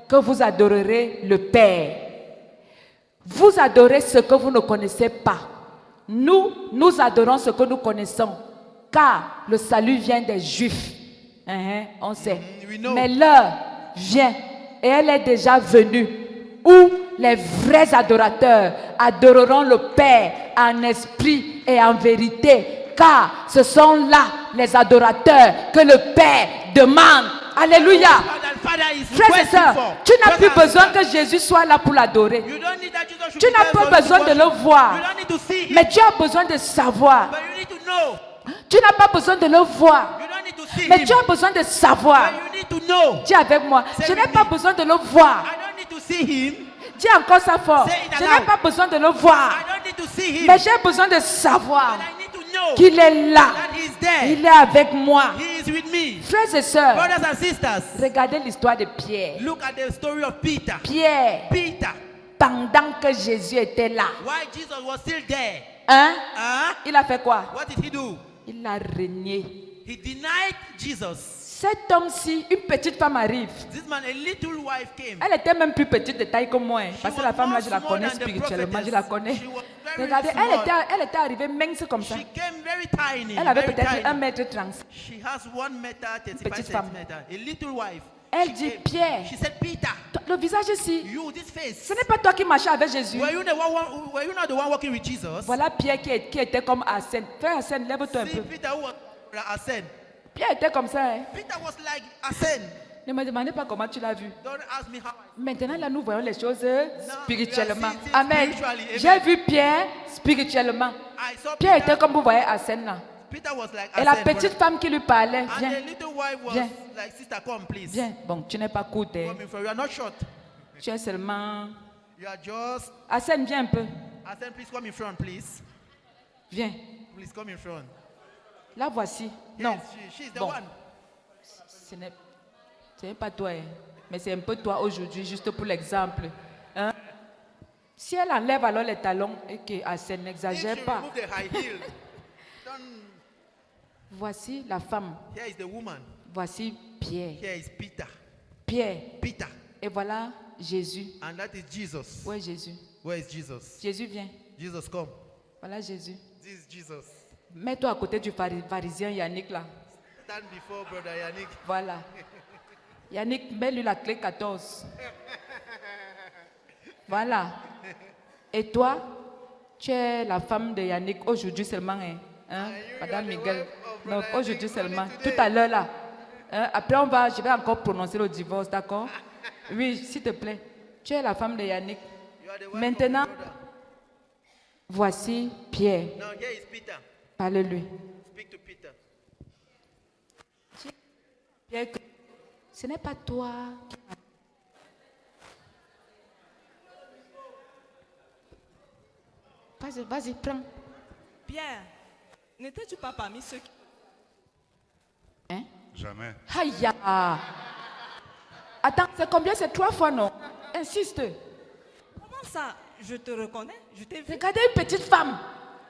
que vous adorerez le Père. Vous adorez ce que vous ne connaissez pas. Nous adorons ce que nous connaissons, car le salut vient des Juifs. On sait. We know. Mais l'heure vient, et elle est déjà venue, où les vrais adorateurs adoreront le Père en esprit et en vérité, car ce sont là les adorateurs que le Père demande. Alléluia. Father is Frères et requesting sœurs, for. tu n'as plus Brothers and besoin sisters, que Jésus soit là pour l'adorer. you don't need that Jesus should Tu be n'as there pas for you to besoin de worship. le voir. You don't need to see him, Mais tu as besoin de savoir. but you need to know. Tu n'as pas besoin de le voir. You don't need to see Mais him, tu as besoin de savoir. but you need to know. Dis avec moi, Say je n'ai with pas me. besoin de le voir. I don't need to see him. Dis encore ça fort. Say it Je aloud. n'ai pas besoin de le voir. I don't need to see him, Mais j'ai besoin de savoir but I need to know qu'il est là. that he's there. Il est avec moi. He is with me. Frères et sœurs, Brothers and sisters, regardez l'histoire de Pierre. look at the story of Peter. Pierre, Peter, pendant que Jésus était là, why Jesus was still there, il a fait quoi? what did he do? Il a régné. He denied Jesus. Cet homme-ci, une petite femme arrive. This man, a little wife came. Elle était même plus petite de taille que moi. Parce que was la femme là, more je la small connais than the spirituellement. Je prophetess. la connais. She was very Regardez, small. elle était arrivée mince comme ça. She came very tiny. Elle avait very peut-être tiny. 1,30 m. She has 1 meter 35 Petite femme. centimeter. A little wife. Elle She dit, came. Pierre, She said, Peter, le visage ici, you, this face. ce n'est pas toi qui marchais avec Jésus. Were you not the one walking with Jesus? Voilà Pierre qui était comme Arsène. Frère Arsène, lève-toi un See, peu. Peter who was Arsène. Pierre était comme ça. Peter was like Arsène. Ne me demandez pas comment tu l'as vu. Don't ask me how I Maintenant, là, nous voyons les choses spirituellement. we are seeing Amen. spiritually, amen. J'ai vu Pierre spirituellement. saw Pierre Peter. était comme vous voyez Arsène là. Peter was like Et la Arsène. petite femme qui lui parlait, And viens, the little wife was Viens. like, sister, come please. viens. Bon, tu n'es pas courte. hein. Come in front. You are not short. Tu es seulement... You are just. Arsène, viens un peu. Arsène, please come in front, please. Viens. Please come in front. La voici. Non, Yes, she's the Bon. one. ce n'est pas toi. hein. Mais c'est un peu toi aujourd'hui, juste pour l'exemple. Hein? Si elle enlève alors les talons et que Arsène If n'exagère she pas. remove the high heel, don't. Voici la femme. Here is the woman. Voici Pierre. Here is Peter. Pierre. Peter. Et voilà Jésus. And that is Jesus. Où est Jésus? Where is Jesus? Jésus vient. Jesus, come. Voilà Jésus. This is Jesus. Mets-toi à côté du pharisien Yannick là. Stand before Brother Yannick. Voilà. Yannick, mets-lui la clé 14. Voilà. Et toi, tu es la femme de Yannick aujourd'hui seulement, hein? Madame Miguel. Donc aujourd'hui seulement. Tout à l'heure là. Hein? Après, je vais encore prononcer le divorce, d'accord? Oui, s'il te plaît. Tu es la femme de Yannick. You are the wife Maintenant, of the brother. voici Pierre. Now here is Peter. Parle-lui. Speak to Peter. Pierre, Ce n'est pas toi. Vas-y, vas-y, prends. Pierre, n'étais-tu pas parmi ceux qui... Hein? Jamais. Aïe! Attends, c'est combien? C'est 3 fois, non? Insiste. Comment ça? Je te reconnais, je t'ai vu. Regardez une petite femme.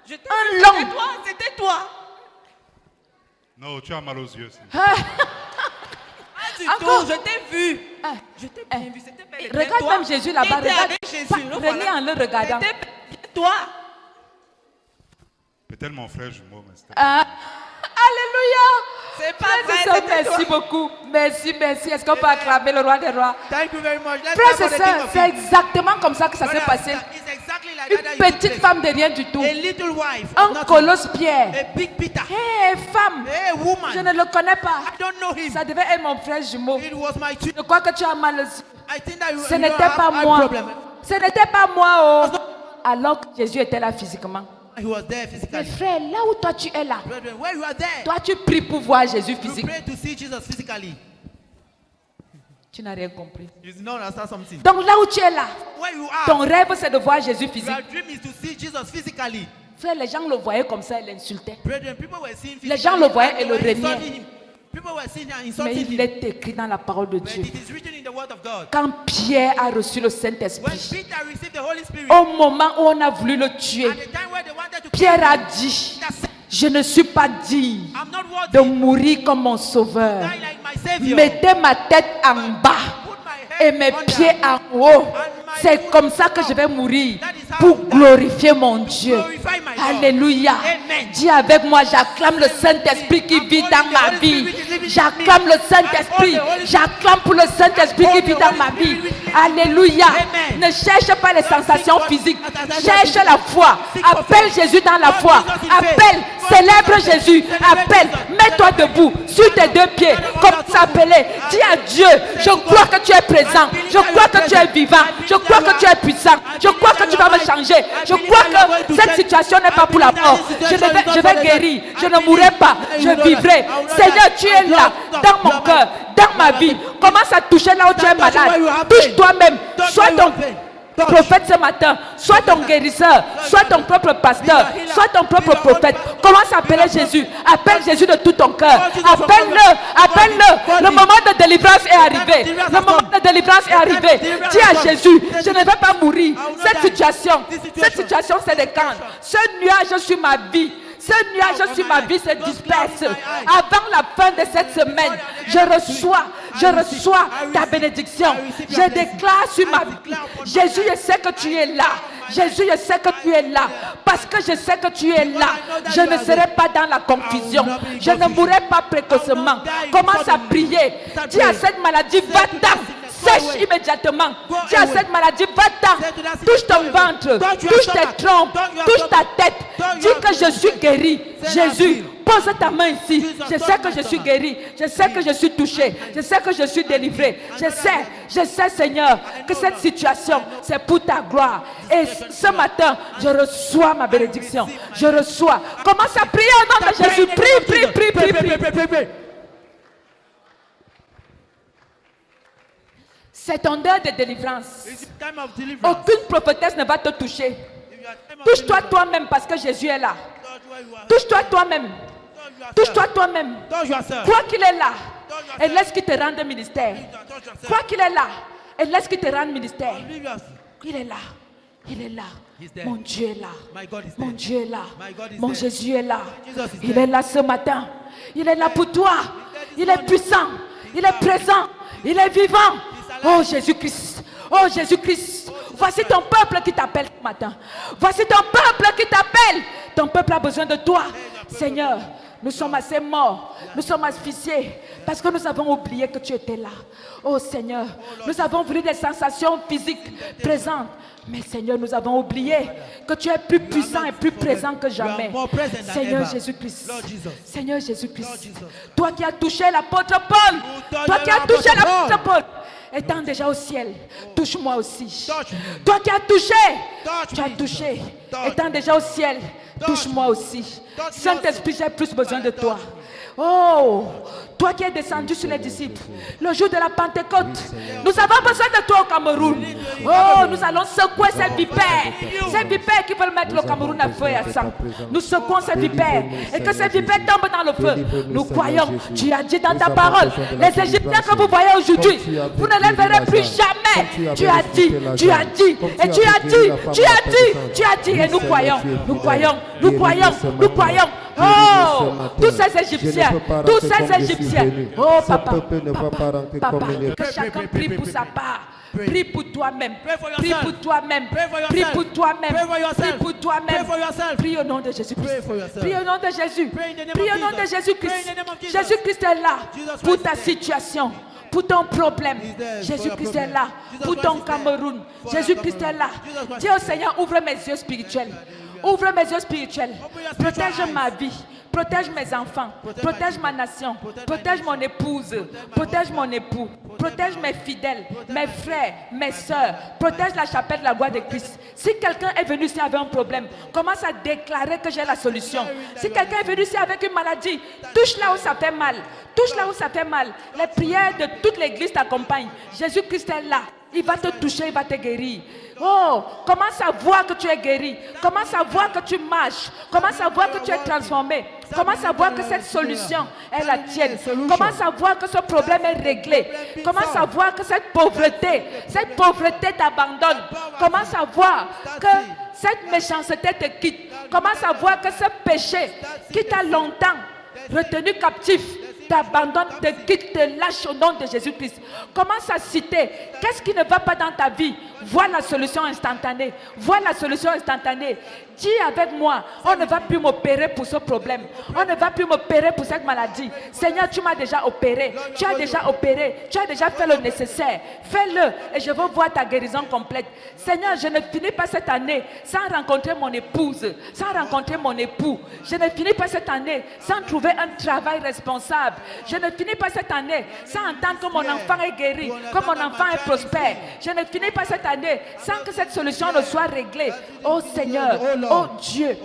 Je t'ai Un vu, long. c'était toi, c'était toi. Non, tu as mal aux yeux. Ah, Pas du Encore. tout, je t'ai vu. ah, Je t'ai ah. bien vu, c'était bel et bien Regarde toi. même Jésus là-bas. Qui était Regarde. avec Jésus, Pas- le René voilà. en le regardant. C'était bel et bien toi. Peut-être mon frère jumeau, mais c'était. Ah, alléluia! C'est pas Frères vrai, et sœurs, c'était merci toi. beaucoup. Merci, merci. Est-ce qu'on peut acclamer le roi des rois? Thank you very much. Let's Frères clap et for the sœurs, King of c'est Kings. exactement comme ça que ça s'est Brothers, passé. it's exactly like that Une that it took petite place. femme de rien du tout. A little wife. of Un nothing. colosse Pierre. A big Peter. Hé, femme, A woman. je ne le connais pas. I don't know him. Ça devait être mon frère jumeau. It was my twin. Je crois que tu as mal aux yeux. I think that you Ce you n'était have pas eye moi. problem. Ce n'était pas moi, oh. Alors que Jésus était là physiquement. He was there Mais physically. frère, là où toi tu es là, Brethren, where you are there, toi tu pries pour voir Jésus you physique. pray to see Jesus physically. Tu n'as rien compris. You did not understand something. Donc là où tu es là, Where you ton are, rêve c'est de voir Jésus physique. your dream is to see Jesus physically. Frère, les gens le voyaient comme ça, ils l'insultaient. Brethren, people were seeing Les physically. gens le voyaient and et they le were reniaient. insulting him. People were seeing and Mais insulting il him. est écrit dans la parole de But Dieu. it is written in the word of God. Quand Pierre a reçu le When Saint-Esprit, Peter received the Holy Spirit, au moment où on a voulu le at tuer, the time where they wanted to Pierre kill a him, dit, Peter said, je ne suis pas digne I'm not worthy de to mourir comme mon sauveur. die like my Savior. Mettez ma tête en bas Put my et head mes under. pieds en haut. C'est comme ça que je vais mourir pour glorifier mon Dieu. Glorify my God. Alléluia. Amen. Dis avec moi, j'acclame le Saint-Esprit qui vit dans ma vie. J'acclame le Saint-Esprit. J'acclame pour le Saint-Esprit qui vit dans ma vie. Alléluia. Amen. Ne cherche pas les sensations physiques. Cherche la foi. Appelle Jésus dans la foi. Appelle, célèbre Jésus. Appelle. Mets-toi debout sur tes deux pieds. Commence à appeler. Dis à Dieu, je crois que tu es présent. Je crois que tu es vivant. Je crois que tu es puissant. Je crois que tu vas me changer. Je crois que cette situation n'est pas pour la mort. Je vais guérir. Je ne mourrai pas. Je vivrai. Seigneur, tu es là, dans mon cœur, dans ma vie. Commence à toucher là où tu es malade. Touche toi-même. Sois ton prophète ce matin. Sois ton guérisseur. Sois ton propre pasteur. Sois ton propre prophète. Commence à appeler Jésus. Appelle Jésus de tout ton cœur. Appelle-le. Appelle-le. Le moment de délivrance est arrivé. Le moment de délivrance est arrivé. Dis à Jésus, je ne vais pas mourir. Cette situation c'est des camps. Ce nuage sur ma vie. Ce nuage sur ma vie se disperse. Avant la fin de cette semaine, je reçois ta bénédiction. Je déclare sur ma vie. Jésus, je sais que tu es là. Jésus, je sais que tu es là. Parce que je sais que tu es là. Je ne serai pas dans la confusion. Je ne mourrai pas précocement. Commence à prier. Dis à cette maladie, va-t'en. Sèche immédiatement. Dis à cette maladie, va-t'en. Touche ton ventre. Touche tes trompes. Touche ta tête. Dis que je suis guéri. Jésus, pose ta main ici. Je sais que je suis guéri. Je sais que je suis touché. Je sais que je suis délivré. Je sais, Seigneur, que cette situation, c'est pour ta gloire. Et ce matin, je reçois ma bénédiction. Je reçois. Commence à prier au nom de Jésus. Prie. C'est ton heure de délivrance. It's your time of deliverance. Aucune prophétesse ne va te toucher. If you are time of Touche-toi deliverance, toi-même parce que Jésus est là. touch where you are. Touche-toi toi-même. Touch yourself. Touche-toi toi-même. Touch yourself. Crois qu'il est là. Et laisse qu'il te rende ministère. Touch yourself. Crois qu'il est là. Et laisse qu'il te rende ministère. Believe yourself. Il est là. Il est là. He's there. Mon Dieu est là. My God is Mon there. Dieu est là. My God is Mon there. Jésus est là. Jesus is Il there. est là ce matin. Il est là pour toi. Il est puissant. Il est présent. Il est vivant. Oh Jésus-Christ. Oh Jésus-Christ. Voici ton peuple qui t'appelle ce matin. Voici ton peuple qui t'appelle. Ton peuple a besoin de toi. Seigneur, nous sommes assez morts. Nous sommes asphyxiés. Parce que nous avons oublié que tu étais là. Oh Seigneur, nous avons voulu des sensations physiques présentes. Mais Seigneur, nous avons oublié que tu es plus puissant et plus présent que jamais. Seigneur Jésus-Christ. Seigneur Jésus-Christ. Toi qui as touché l'apôtre Paul. Toi qui as touché l'apôtre Paul. Étant déjà au ciel, touche-moi aussi. Toi qui as touché, tu as touché. Étant déjà au ciel, touche-moi aussi. Saint-Esprit, j'ai plus besoin de toi. Oh, toi qui es descendu sur les disciples, le jour de la Pentecôte, nous avons besoin de toi au Cameroun. Oh, nous allons secouer ces vipères qui veulent mettre le Cameroun à feu et à sang. Nous secouons ces vipères et que ces vipères tombent dans le feu. Nous croyons, tu as dit dans ta parole, les Égyptiens que vous voyez aujourd'hui, vous ne les verrez plus jamais. Tu as dit, et tu as dit, et nous croyons. Oh, tous ces Égyptiens, oh papa, que chacun prie pour sa part. Prie pour toi-même. Prie pour toi-même. Prie pour toi-même. Prie pour toi-même. Prie au nom de Jésus-Christ. Prie au nom de Jésus. Prie au nom de Jésus-Christ. Jésus-Christ est là pour ta situation, pour ton problème. Jésus-Christ est là pour ton Cameroun. Jésus-Christ est là. Dis au Seigneur, ouvre mes yeux spirituels. Ouvre mes yeux spirituels. Protège ma vie. Protège mes enfants. Protège ma nation. Protège mon épouse. Protège mon époux. Protège mes fidèles, mes frères, mes soeurs. Protège la chapelle de la gloire de Christ. Si quelqu'un est venu ici avec un problème, commence à déclarer que j'ai la solution. Si quelqu'un est venu ici avec une maladie, touche là où ça fait mal. Touche là où ça fait mal. Les prières de toute l'église t'accompagnent. Jésus-Christ est là. Il va te toucher, il va te guérir. Oh, commence à voir que tu es guéri. Commence à voir que tu marches. Commence à voir que tu es transformé. Commence à voir que cette solution est la tienne. Commence à voir que ce problème est réglé. Commence à voir que cette pauvreté t'abandonne. Commence à voir que cette méchanceté te quitte. Commence à voir que ce péché qui t'a longtemps retenu captif t'abandonne, te quitte, te lâche au nom de Jésus-Christ. Commence à citer qu'est-ce qui ne va pas dans ta vie. Vois la solution instantanée. Vois la solution instantanée. Dis avec moi, on ne va plus m'opérer pour ce problème. On ne va plus m'opérer pour cette maladie. Seigneur, tu m'as déjà opéré. Tu as déjà opéré. Tu as déjà fait le nécessaire. Fais-le et je veux voir ta guérison complète. Seigneur, je ne finis pas cette année sans rencontrer mon épouse, sans rencontrer mon époux. Je ne finis pas cette année sans trouver un travail responsable. Je ne finis pas cette année sans entendre que mon enfant est guéri, que mon enfant est prospère. Je ne finis pas cette année sans que cette solution ne soit réglée. Oh Seigneur, oh Dieu,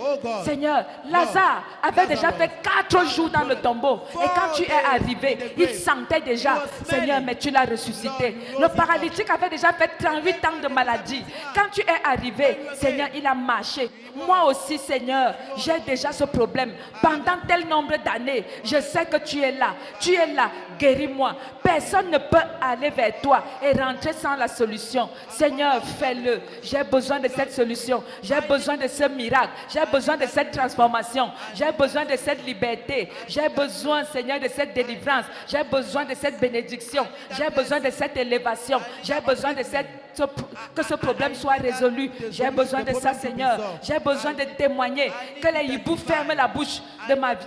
Seigneur, Lazare avait déjà fait 4 jours dans le tombeau. Et quand tu es arrivé, il sentait déjà, Seigneur, mais tu l'as ressuscité. Le paralytique avait déjà fait 38 ans de maladie. Quand tu es arrivé, Seigneur, il a marché. Moi aussi, Seigneur, j'ai déjà ce problème. Pendant tel nombre d'années, je sais que tu es là. Tu es là, guéris-moi. Personne ne peut aller vers toi et rentrer sans la solution. Seigneur, fais-le. J'ai besoin de cette solution. J'ai besoin de ce miracle. J'ai besoin de cette transformation. J'ai besoin de cette liberté. J'ai besoin, Seigneur, de cette délivrance. J'ai besoin de cette bénédiction. J'ai besoin de cette élévation. J'ai besoin de que ce problème soit résolu. J'ai besoin de ça, Seigneur. J'ai besoin de témoigner. Que les hiboux ferment la bouche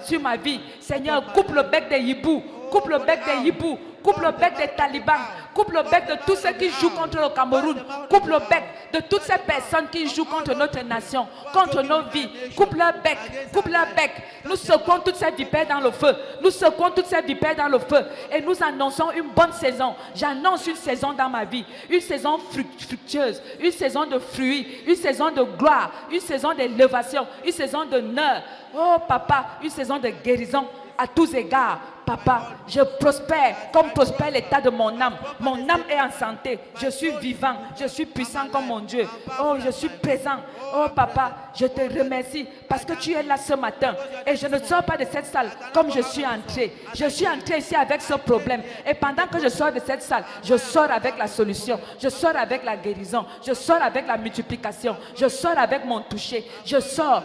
sur ma vie. Seigneur, coupe le bec des hiboux. Coupe le bec des hiboux. Coupe le bec des talibans. Coupe le bec de tous ceux qui jouent contre le Cameroun. Coupe le bec de toutes ces personnes qui jouent contre notre nation, contre nos vies. Coupe leur bec. Coupe leur bec. Nous secouons toutes ces vipères dans le feu. Nous secouons toutes ces vipères dans le feu. Et nous annonçons une bonne saison. J'annonce une saison dans ma vie. Une saison fructueuse. Une saison de fruits. Une saison de gloire. Une saison d'élévation. Une saison d'honneur. Oh papa, une saison de guérison à tous égards. Papa, je prospère comme prospère l'état de mon âme. Mon âme est en santé. Je suis vivant. Je suis puissant comme mon Dieu. Oh, je suis présent. Oh, papa, je te remercie parce que tu es là ce matin. Et je ne sors pas de cette salle comme je suis entré. Je suis entré ici avec ce problème. Et pendant que je sors de cette salle, je sors avec la solution. Je sors avec la guérison. Je sors avec la multiplication. Je sors avec mon toucher. Je sors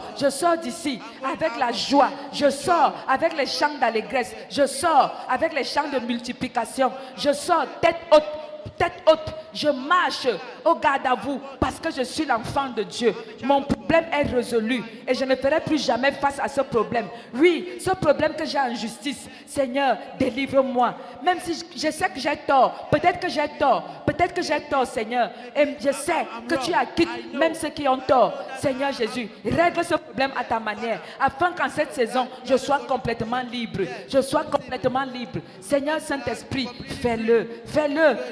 d'ici avec la joie. Je sors avec les chants d'allégresse. Je sors avec les chants de multiplication. Je sors tête haute. Je marche au garde à vous parce que je suis l'enfant de Dieu. Mon problème est résolu et je ne ferai plus jamais face à ce problème. Oui, ce problème que j'ai en justice, Seigneur, délivre-moi. Même si je sais que j'ai tort, peut-être que j'ai tort, Seigneur. Et je sais que tu acquittes même ceux qui ont tort. Seigneur Jésus, règle ce problème à ta manière, afin qu'en cette saison, je sois complètement libre. Seigneur Saint-Esprit, fais-le.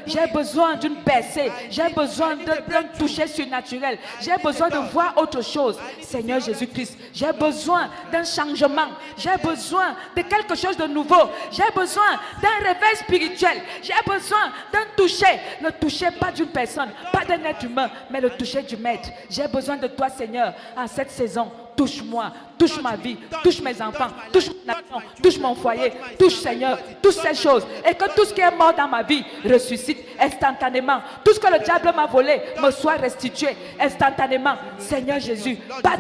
J'ai besoin d'une percée. J'ai besoin d'un toucher surnaturel. J'ai besoin de voir autre chose. Seigneur Jésus-Christ, j'ai besoin d'un changement. J'ai besoin de quelque chose de nouveau. J'ai besoin d'un réveil spirituel. J'ai besoin d'un toucher. Le toucher pas d'une personne, pas d'un être humain, mais le toucher du Maître. J'ai besoin de toi, Seigneur, en cette saison. Touche-moi, touche ma vie, touche mes enfants, touche ma nation, touche mon foyer, touche Seigneur, toutes ces choses. Et que tout ce qui est mort dans ma vie ressuscite instantanément. Tout ce que le diable m'a volé me soit restitué instantanément. Seigneur Jésus, pas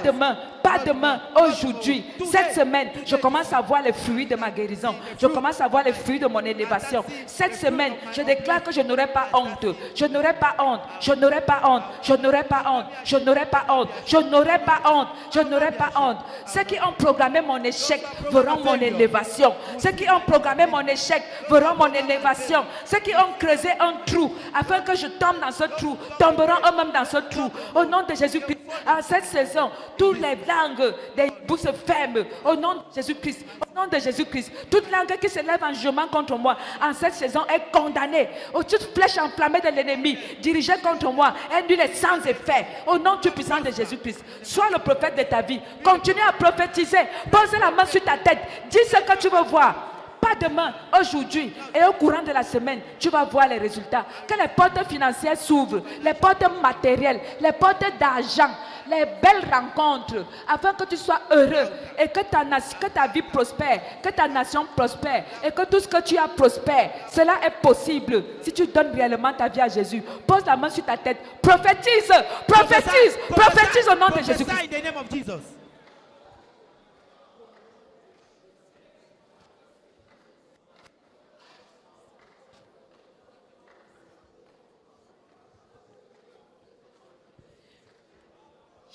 demain, aujourd'hui, cette semaine, je commence à voir les fruits de ma guérison. Je commence à voir les fruits de mon élévation. Cette semaine, je déclare que je n'aurai pas honte. Je n'aurai pas honte. Je n'aurai pas honte. Je n'aurai pas honte. Je n'aurai pas honte. Je n'aurai pas honte. Je n'aurai pas honte. Ceux qui ont programmé mon échec verront mon élévation. Ceux qui ont programmé mon échec verront mon élévation. Ceux qui ont creusé un trou afin que je tombe dans ce trou tomberont eux-mêmes dans ce trou. Au nom de Jésus-Christ, en cette saison, toutes les langues des bouches se ferment. Au nom de Jésus-Christ, au nom de Jésus-Christ, toute langue qui se lève en jugement contre moi en cette saison est condamnée. Toute flèche enflammée de l'ennemi dirigée contre moi est nulle et sans effet. Au nom du puissant de Jésus-Christ, sois le prophète de ta vie. Continue à prophétiser. Pose la main sur ta tête. Dis ce que tu veux voir. Pas demain, aujourd'hui et au courant de la semaine, tu vas voir les résultats. Que les portes financières s'ouvrent, les portes matérielles, les portes d'argent, les belles rencontres, afin que tu sois heureux et que ta vie prospère, que ta nation prospère et que tout ce que tu as prospère. Cela est possible si tu donnes réellement ta vie à Jésus. Pose la main sur ta tête. Prophétise, prophétise, prophétise au nom de Jésus-Christ.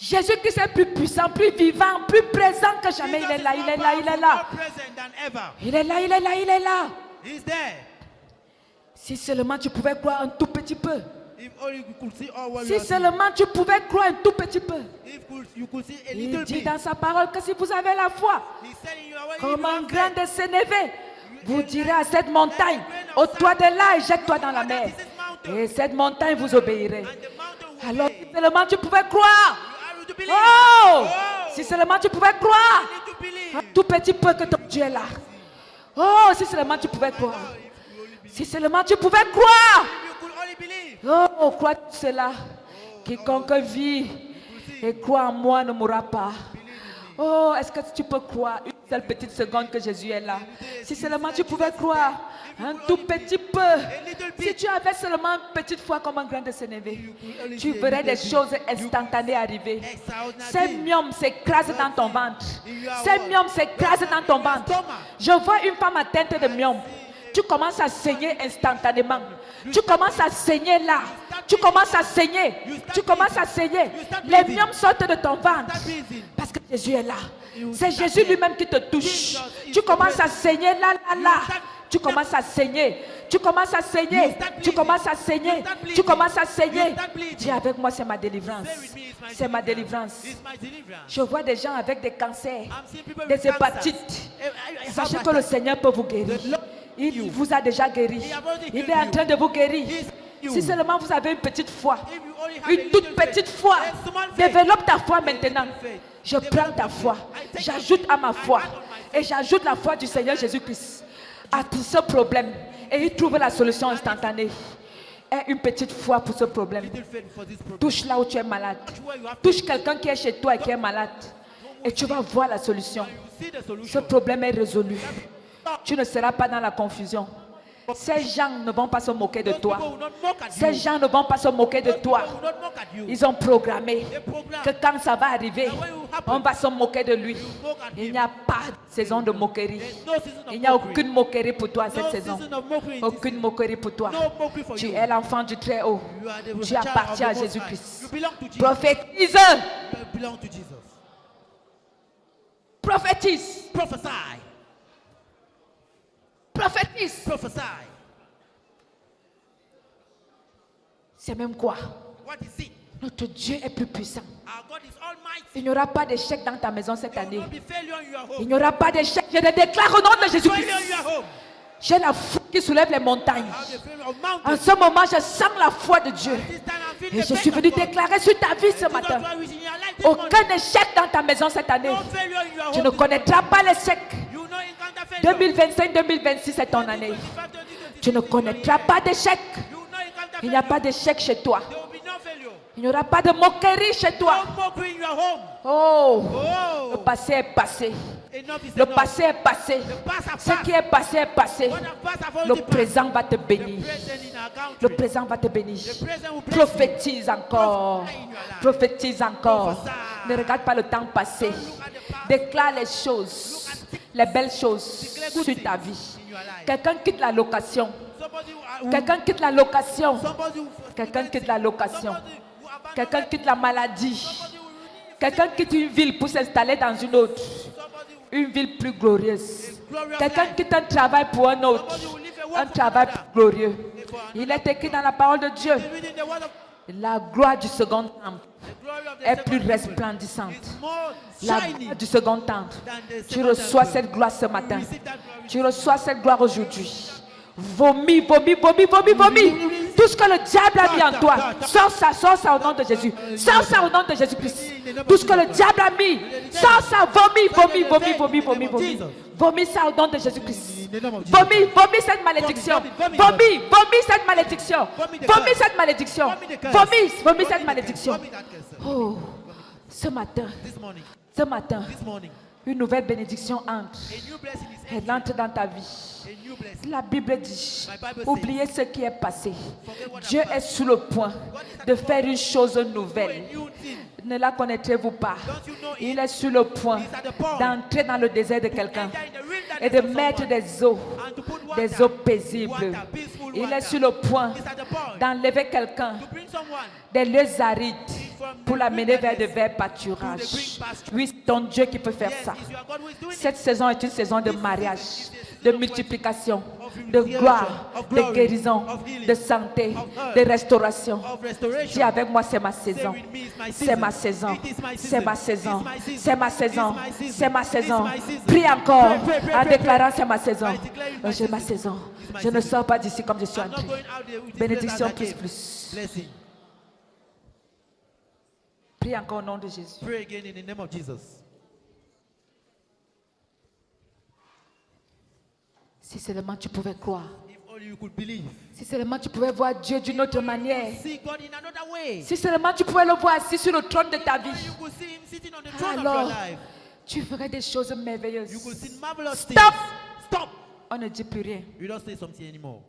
Jésus-Christ est plus puissant, plus vivant, plus présent que jamais. Il est là, il est là, il est là. Il est là, il est là, il est là. Si seulement tu pouvais croire un tout petit peu. Si seulement tu pouvais croire un tout petit peu. Il dit dans sa parole que si vous avez la foi, comme un grain de sénévé, vous direz à cette montagne, ôte-toi de là et jette-toi dans la mer. Et cette montagne vous obéirait. Alors si seulement tu pouvais croire. Oh! Si seulement tu pouvais croire. Un tout petit peu que ton Dieu est là. Oh, si seulement tu pouvais croire. Si seulement tu pouvais croire. Oh, crois cela. Quiconque vit et croit en moi ne mourra pas. Oh, est-ce que tu peux croire une seule petite seconde que Jésus est là? Si seulement tu pouvais croire un tout petit peu. Si tu avais seulement une petite foi comme un grain de sénévé, tu verrais des choses instantanées arriver. Ces myomes s'écrasent dans ton ventre. Ces myomes s'écrasent dans ton ventre. Je vois une femme atteinte de myomes. Tu commences à saigner instantanément. Tu commences à saigner là. Tu commences à saigner. Tu commences à saigner. Les myomes sortent de ton ventre. Parce que Jésus est là. C'est Jésus lui-même qui te touche. Tu commences à saigner là, là, là. Tu commences à saigner. Tu commences à saigner. Tu commences à saigner. Tu commences à saigner. Dis avec moi, c'est ma délivrance. C'est ma délivrance. Je vois des gens avec des cancers, des hépatites. Sachez que le Seigneur peut vous guérir. Il vous a déjà guéri. Il est en train de vous guérir. Si seulement vous avez une petite foi, une toute petite foi, développe ta foi maintenant. Je prends ta foi, j'ajoute à ma foi et j'ajoute la foi du Seigneur Jésus-Christ à tout ce problème et il trouve la solution instantanée. Aie une petite foi pour ce problème. Touche là où tu es malade. Touche quelqu'un qui est chez toi et qui est malade et tu vas voir la solution. Ce problème est résolu. Tu ne seras pas dans la confusion. Ces gens ne vont pas se moquer de toi. Ces gens ne vont pas se moquer de toi. Ils ont programmé que quand ça va arriver, on va se moquer de lui. Il n'y a pas de saison de moquerie. Il n'y a aucune moquerie pour toi cette saison. Aucune moquerie pour toi. Tu es l'enfant du Très-Haut. Tu appartiens à Jésus-Christ. Prophétise. Prophétise. Prophétise. C'est même quoi? Notre Dieu est plus puissant. Il n'y aura pas d'échec dans ta maison cette année. Il n'y aura pas d'échec. Je le déclare au nom de Jésus-Christ. J'ai la foi qui soulève les montagnes. En ce moment, je sens la foi de Dieu. Et je suis venu déclarer sur ta vie ce matin. Aucun échec dans ta maison cette année. Tu ne connaîtras pas l'échec. 2025-2026 c'est ton année. Tu ne connaîtras pas d'échec. Il n'y a pas d'échec chez toi. Il n'y aura pas de moquerie chez toi. Oh, le passé est passé. Le passé est passé. Ce qui est passé est passé. Le présent va te bénir. Le présent va te bénir. Prophétise encore. Prophétise encore. Ne regarde pas le temps passé. Déclare les choses, les belles choses sur ta vie. Quelqu'un quitte la location. Quelqu'un quitte la location. Quelqu'un quitte la location. Quelqu'un quitte la maladie. Quelqu'un quitte une ville pour s'installer dans une autre. Une ville plus glorieuse. Quelqu'un quitte un travail pour un autre. Un travail plus glorieux. Il est écrit dans la parole de Dieu. La gloire du second temple est plus resplendissante. La gloire du second temple. Tu reçois cette gloire ce matin. Tu reçois cette gloire aujourd'hui. Vomis, vomis, vomis, vomis, vomis. Tout ce que le diable a mis en toi, sors ça au nom de Jésus. Sors ça au nom de Jésus-Christ. Tout ce que le diable a mis, sors ça, vomis, vomis, vomis, vomis, vomis, vomis. Vomis ça au nom de Jésus-Christ. Vomis, vomis cette malédiction. Vomis, vomis cette malédiction. Vomis cette malédiction. Vomis, vomis cette malédiction. Oh, ce matin, une nouvelle bénédiction entre. Elle entre dans ta vie. La Bible dit, oubliez ce qui est passé. Dieu est sur le point de faire une chose nouvelle. Ne la connaîtrez-vous pas? Il est sur le point d'entrer dans le désert de quelqu'un et de mettre des eaux paisibles. Il est sur le point d'enlever quelqu'un des lieux arides pour l'amener vers de verts pâturages. Oui, c'est ton Dieu qui peut faire ça. Cette saison est une saison de mariage, de multiplication, de gloire, de guérison, de santé, de restauration. Dis avec moi, c'est ma saison. C'est ma saison. C'est ma saison. C'est ma saison. C'est ma saison. Prie encore en déclarant c'est ma saison. J'ai ma saison. Je ne sors pas d'ici comme je suis entré. Bénédiction plus. Prie encore au nom de Jésus. Pray again in the name of Jesus. Si seulement tu pouvais croire. If only you could believe. Si seulement tu pouvais voir Dieu d'une autre manière. See God in another way. Si seulement tu pouvais le voir assis sur le trône de ta vie. You could see him sitting on the throne of Alors, your life. tu ferais des choses merveilleuses. You could see marvelous Stop! things. Stop. On ne dit plus rien. You don't say something anymore.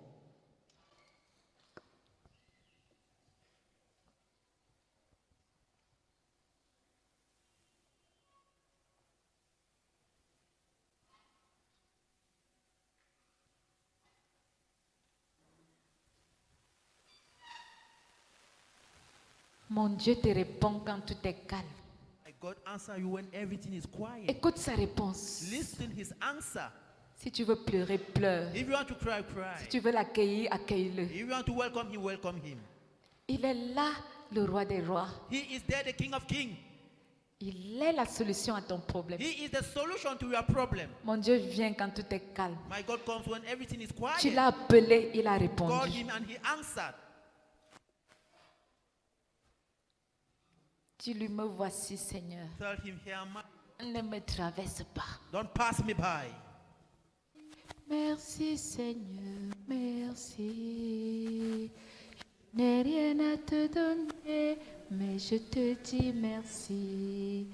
Mon Dieu te répond quand tout est calme. God answer you when everything is quiet. Écoute sa réponse. Listen his answer. Si tu veux pleurer, pleure. If you want to cry, cry. Si tu veux l'accueillir, accueille-le. If you want to welcome him, welcome him. Il est là, le roi des rois. He is there, the King of Kings. Il est la solution à ton problème. He is the solution to your problem. Mon Dieu vient quand tout est calme. My God comes when everything is quiet. Tu l'as appelé, il a Called répondu. him and he answered. Dis-lui, me voici, Seigneur. Tell him, here am I. Ne me traverse pas. Don't pass me by. Merci, Seigneur, merci. Je n'ai rien à te donner, mais je te dis merci.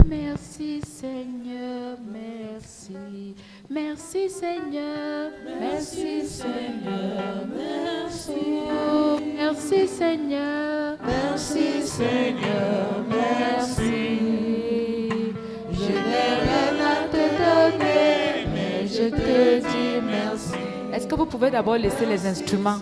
Merci, Seigneur, merci. Merci, Seigneur, merci, Seigneur, merci. Oh, merci, Seigneur, merci, Seigneur, merci. Je n'ai rien à te donner, mais je te dis merci. Est-ce que vous pouvez d'abord laisser les instruments?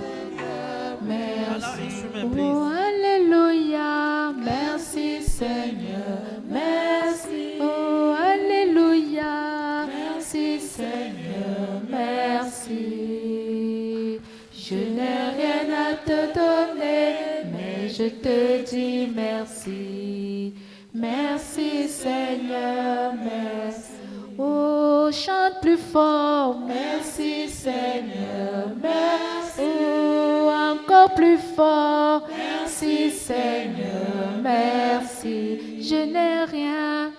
Merci. Oh, alléluia. Merci, Seigneur. Merci. Oh, alléluia. Merci, Seigneur. Merci. Je n'ai rien à te donner, mais je te dis merci. Merci, Seigneur. Merci. Oh, Oh, chante plus fort. Merci Seigneur, merci. Oh, encore plus fort. Merci Seigneur, merci. Je n'ai rien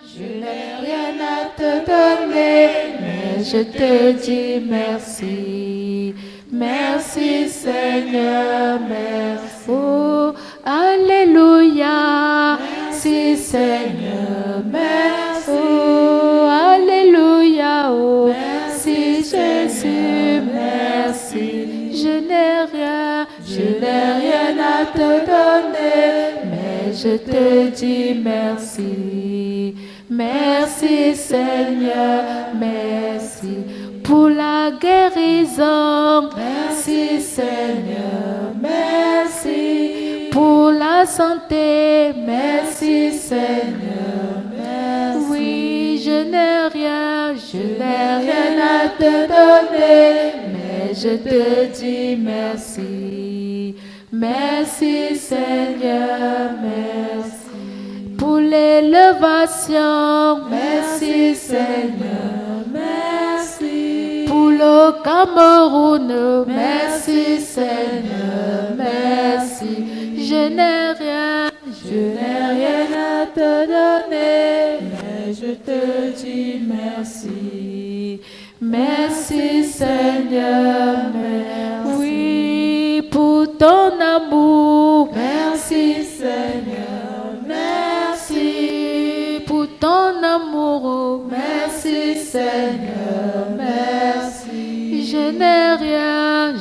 à te donner, mais je te dis merci. Merci Seigneur, merci. Oh, alléluia. Merci Seigneur, merci. Oh, alléluia. Oh, merci Jésus, merci. Je n'ai rien à te donner, mais je te dis merci. Merci Seigneur, merci. Pour la guérison, merci Seigneur, merci. Pour la santé, merci Seigneur, merci. Oui, je n'ai rien à te donner, mais je te dis merci. Merci Seigneur, merci. Pour l'élévation, merci Seigneur, merci. Pour le Cameroun, merci Seigneur, merci. Je n'ai rien à te donner, mais je te dis merci. Merci Seigneur, merci. Oui, pour ton amour, merci Seigneur, merci. Pour ton amour, merci Seigneur, merci. Je n'ai rien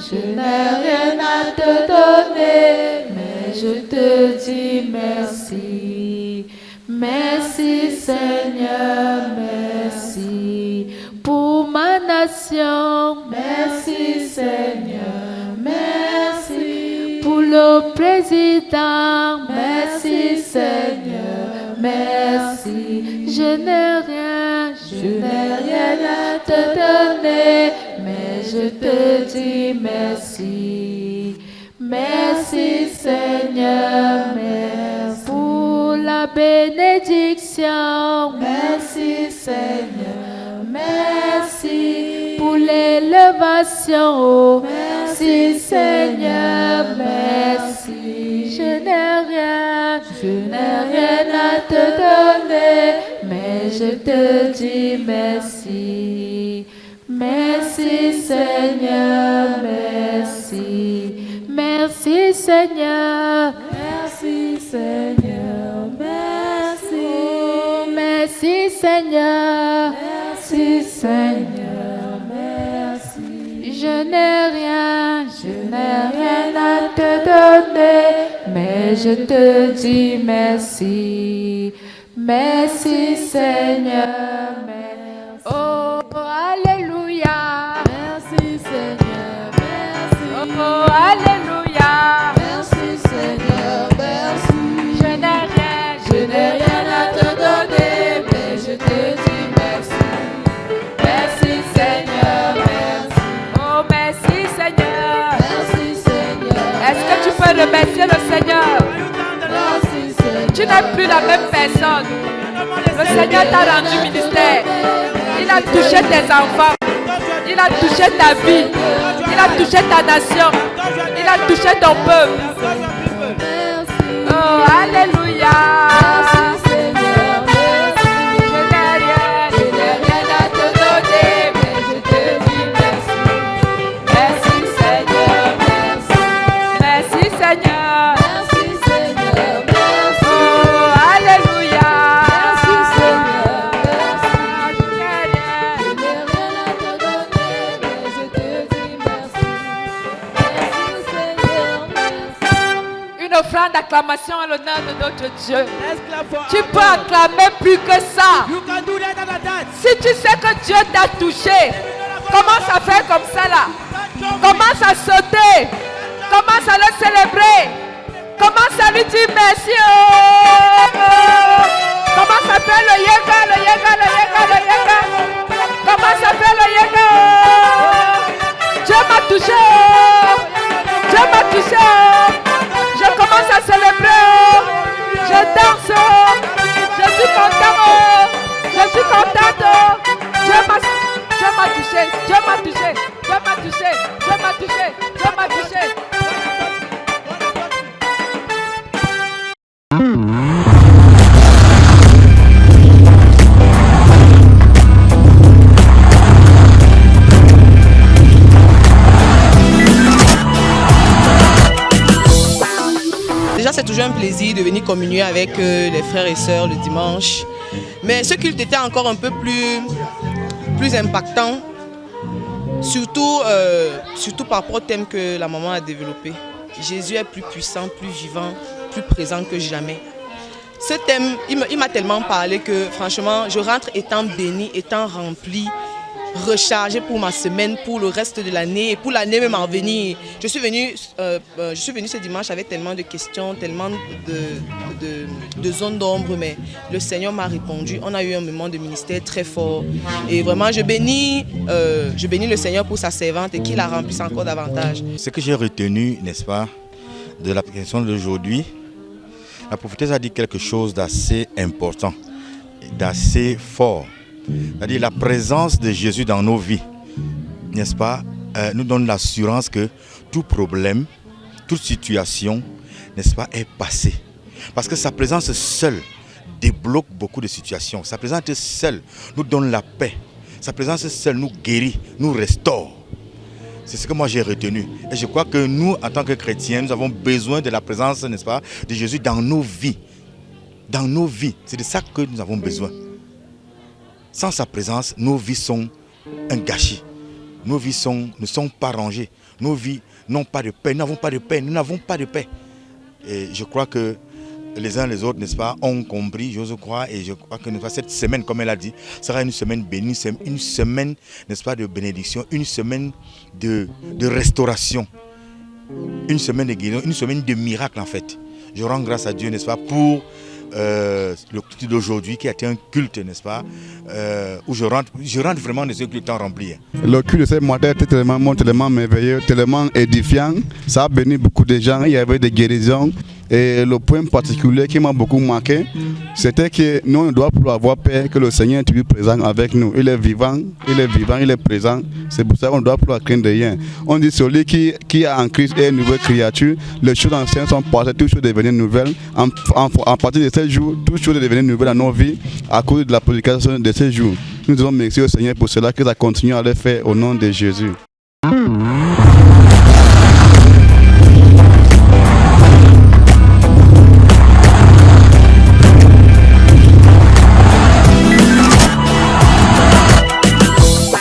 à te donner, mais je te dis merci. Merci Seigneur, merci. Pour ma nation, merci Seigneur, merci. Pour le président, merci Seigneur, merci. Je n'ai rien à te donner, mais je te dis merci. Merci Seigneur, merci. Pour la bénédiction, merci Seigneur, merci. Pour l'élévation, merci Seigneur, merci. Je n'ai rien à te donner, mais je te dis merci. Merci Seigneur, merci. Merci Seigneur, merci Seigneur, merci. Oh, merci Seigneur, merci Seigneur, merci. Je n'ai rien à te donner, mais je te dis merci. Merci Seigneur, merci. Oh, alléluia. Merci Seigneur, merci. Oh, alléluia. Merci Seigneur, merci. Je n'ai rien à te donner, mais je te dis merci. Merci Seigneur, merci. Oh, merci Seigneur. Merci Seigneur. Est-ce que tu peux remercier le Seigneur? Merci Seigneur. Tu n'es plus la même personne. Le Seigneur t'a rendu ministère. Il a touché tes enfants. Il a touché ta vie. Il a touché ta nation. Il a touché ton peuple. Oh, alléluia. Je n'ai rien à te donner, mais je te dis merci. Merci Seigneur, merci. Merci Seigneur. Merci Seigneur, merci. Oh, alléluia. Merci Seigneur, merci. Je n'ai rien à te donner, mais je te dis merci. Merci Seigneur, merci. Une offrande d'acclamation à l'honneur de notre Dieu. Tu peux acclamer plus que ça. Si tu sais que Dieu t'a touché, commence à faire comme ça là. Commence à sauter. Commence à le célébrer. Commence à lui dire merci. Commence à faire le yega, le yega, le yega, le yega. Commence à faire le yega. Dieu m'a touché. Dieu m'a touché. Je commence à célébrer. Je danse. Je suis content. Je suis contente. Dieu m'a touché, Dieu m'a touché, Dieu m'a touché, Dieu m'a touché, Dieu m'a touché. Déjà, c'est toujours un plaisir de venir communier avec les frères et sœurs le dimanche. Mais ce culte était encore un peu plus impactant, surtout par rapport au thème que la maman a développé. Jésus est plus puissant, plus vivant, plus présent que jamais. Ce thème, il m'a tellement parlé que franchement, je rentre étant béni, étant rempli, rechargé pour ma semaine, pour le reste de l'année et pour l'année même à venir. Je suis venue ce dimanche avec tellement de questions, tellement de zones d'ombre, mais le Seigneur m'a répondu. On a eu un moment de ministère très fort et vraiment je bénis le Seigneur pour sa servante et qu'il la remplisse encore davantage. Ce que j'ai retenu, n'est-ce pas, de la prédication d'aujourd'hui, la prophétesse a dit quelque chose d'assez important, d'assez fort. C'est-à-dire la présence de Jésus dans nos vies, n'est-ce pas, nous donne l'assurance que tout problème, toute situation, n'est-ce pas, est passée. Parce que sa présence seule débloque beaucoup de situations. Sa présence seule nous donne la paix. Sa présence seule nous guérit, nous restaure. C'est ce que moi j'ai retenu. Et je crois que nous, en tant que chrétiens, nous avons besoin de la présence, n'est-ce pas, de Jésus dans nos vies. Dans nos vies, c'est de ça que nous avons besoin. Sans sa présence, nos vies sont un gâchis. Nos vies ne sont pas rangées. Nos vies n'ont pas de paix. Nous n'avons pas de paix. Nous n'avons pas de paix. Et je crois que les uns les autres, n'est-ce pas, ont compris, j'ose croire. Et je crois que cette semaine, comme elle a dit, sera une semaine bénie, une semaine, n'est-ce pas, de bénédiction, une semaine de restauration, une semaine de guérison, une semaine de miracle en fait. Je rends grâce à Dieu, n'est-ce pas, pour le culte d'aujourd'hui qui a été un culte, n'est-ce pas, où je rentre vraiment dans ce culte en rempli. Le culte de ce matin était tellement merveilleux, tellement édifiant. Ça a béni beaucoup de gens, il y avait des guérisons. Et le point particulier qui m'a beaucoup marqué, c'était que nous, on doit pouvoir avoir paix, que le Seigneur est toujours présent avec nous. Il est vivant, il est présent. C'est pour ça qu'on doit pouvoir craindre rien. On dit celui qui a en Christ est une nouvelle créature. Les choses anciennes sont passées, toutes choses devenues nouvelles. En partir de ces jours, toutes choses devenues nouvelles dans nos vies à cause de la prédication de ces jours. Nous disons merci au Seigneur pour cela, que ça continue à le faire au nom de Jésus.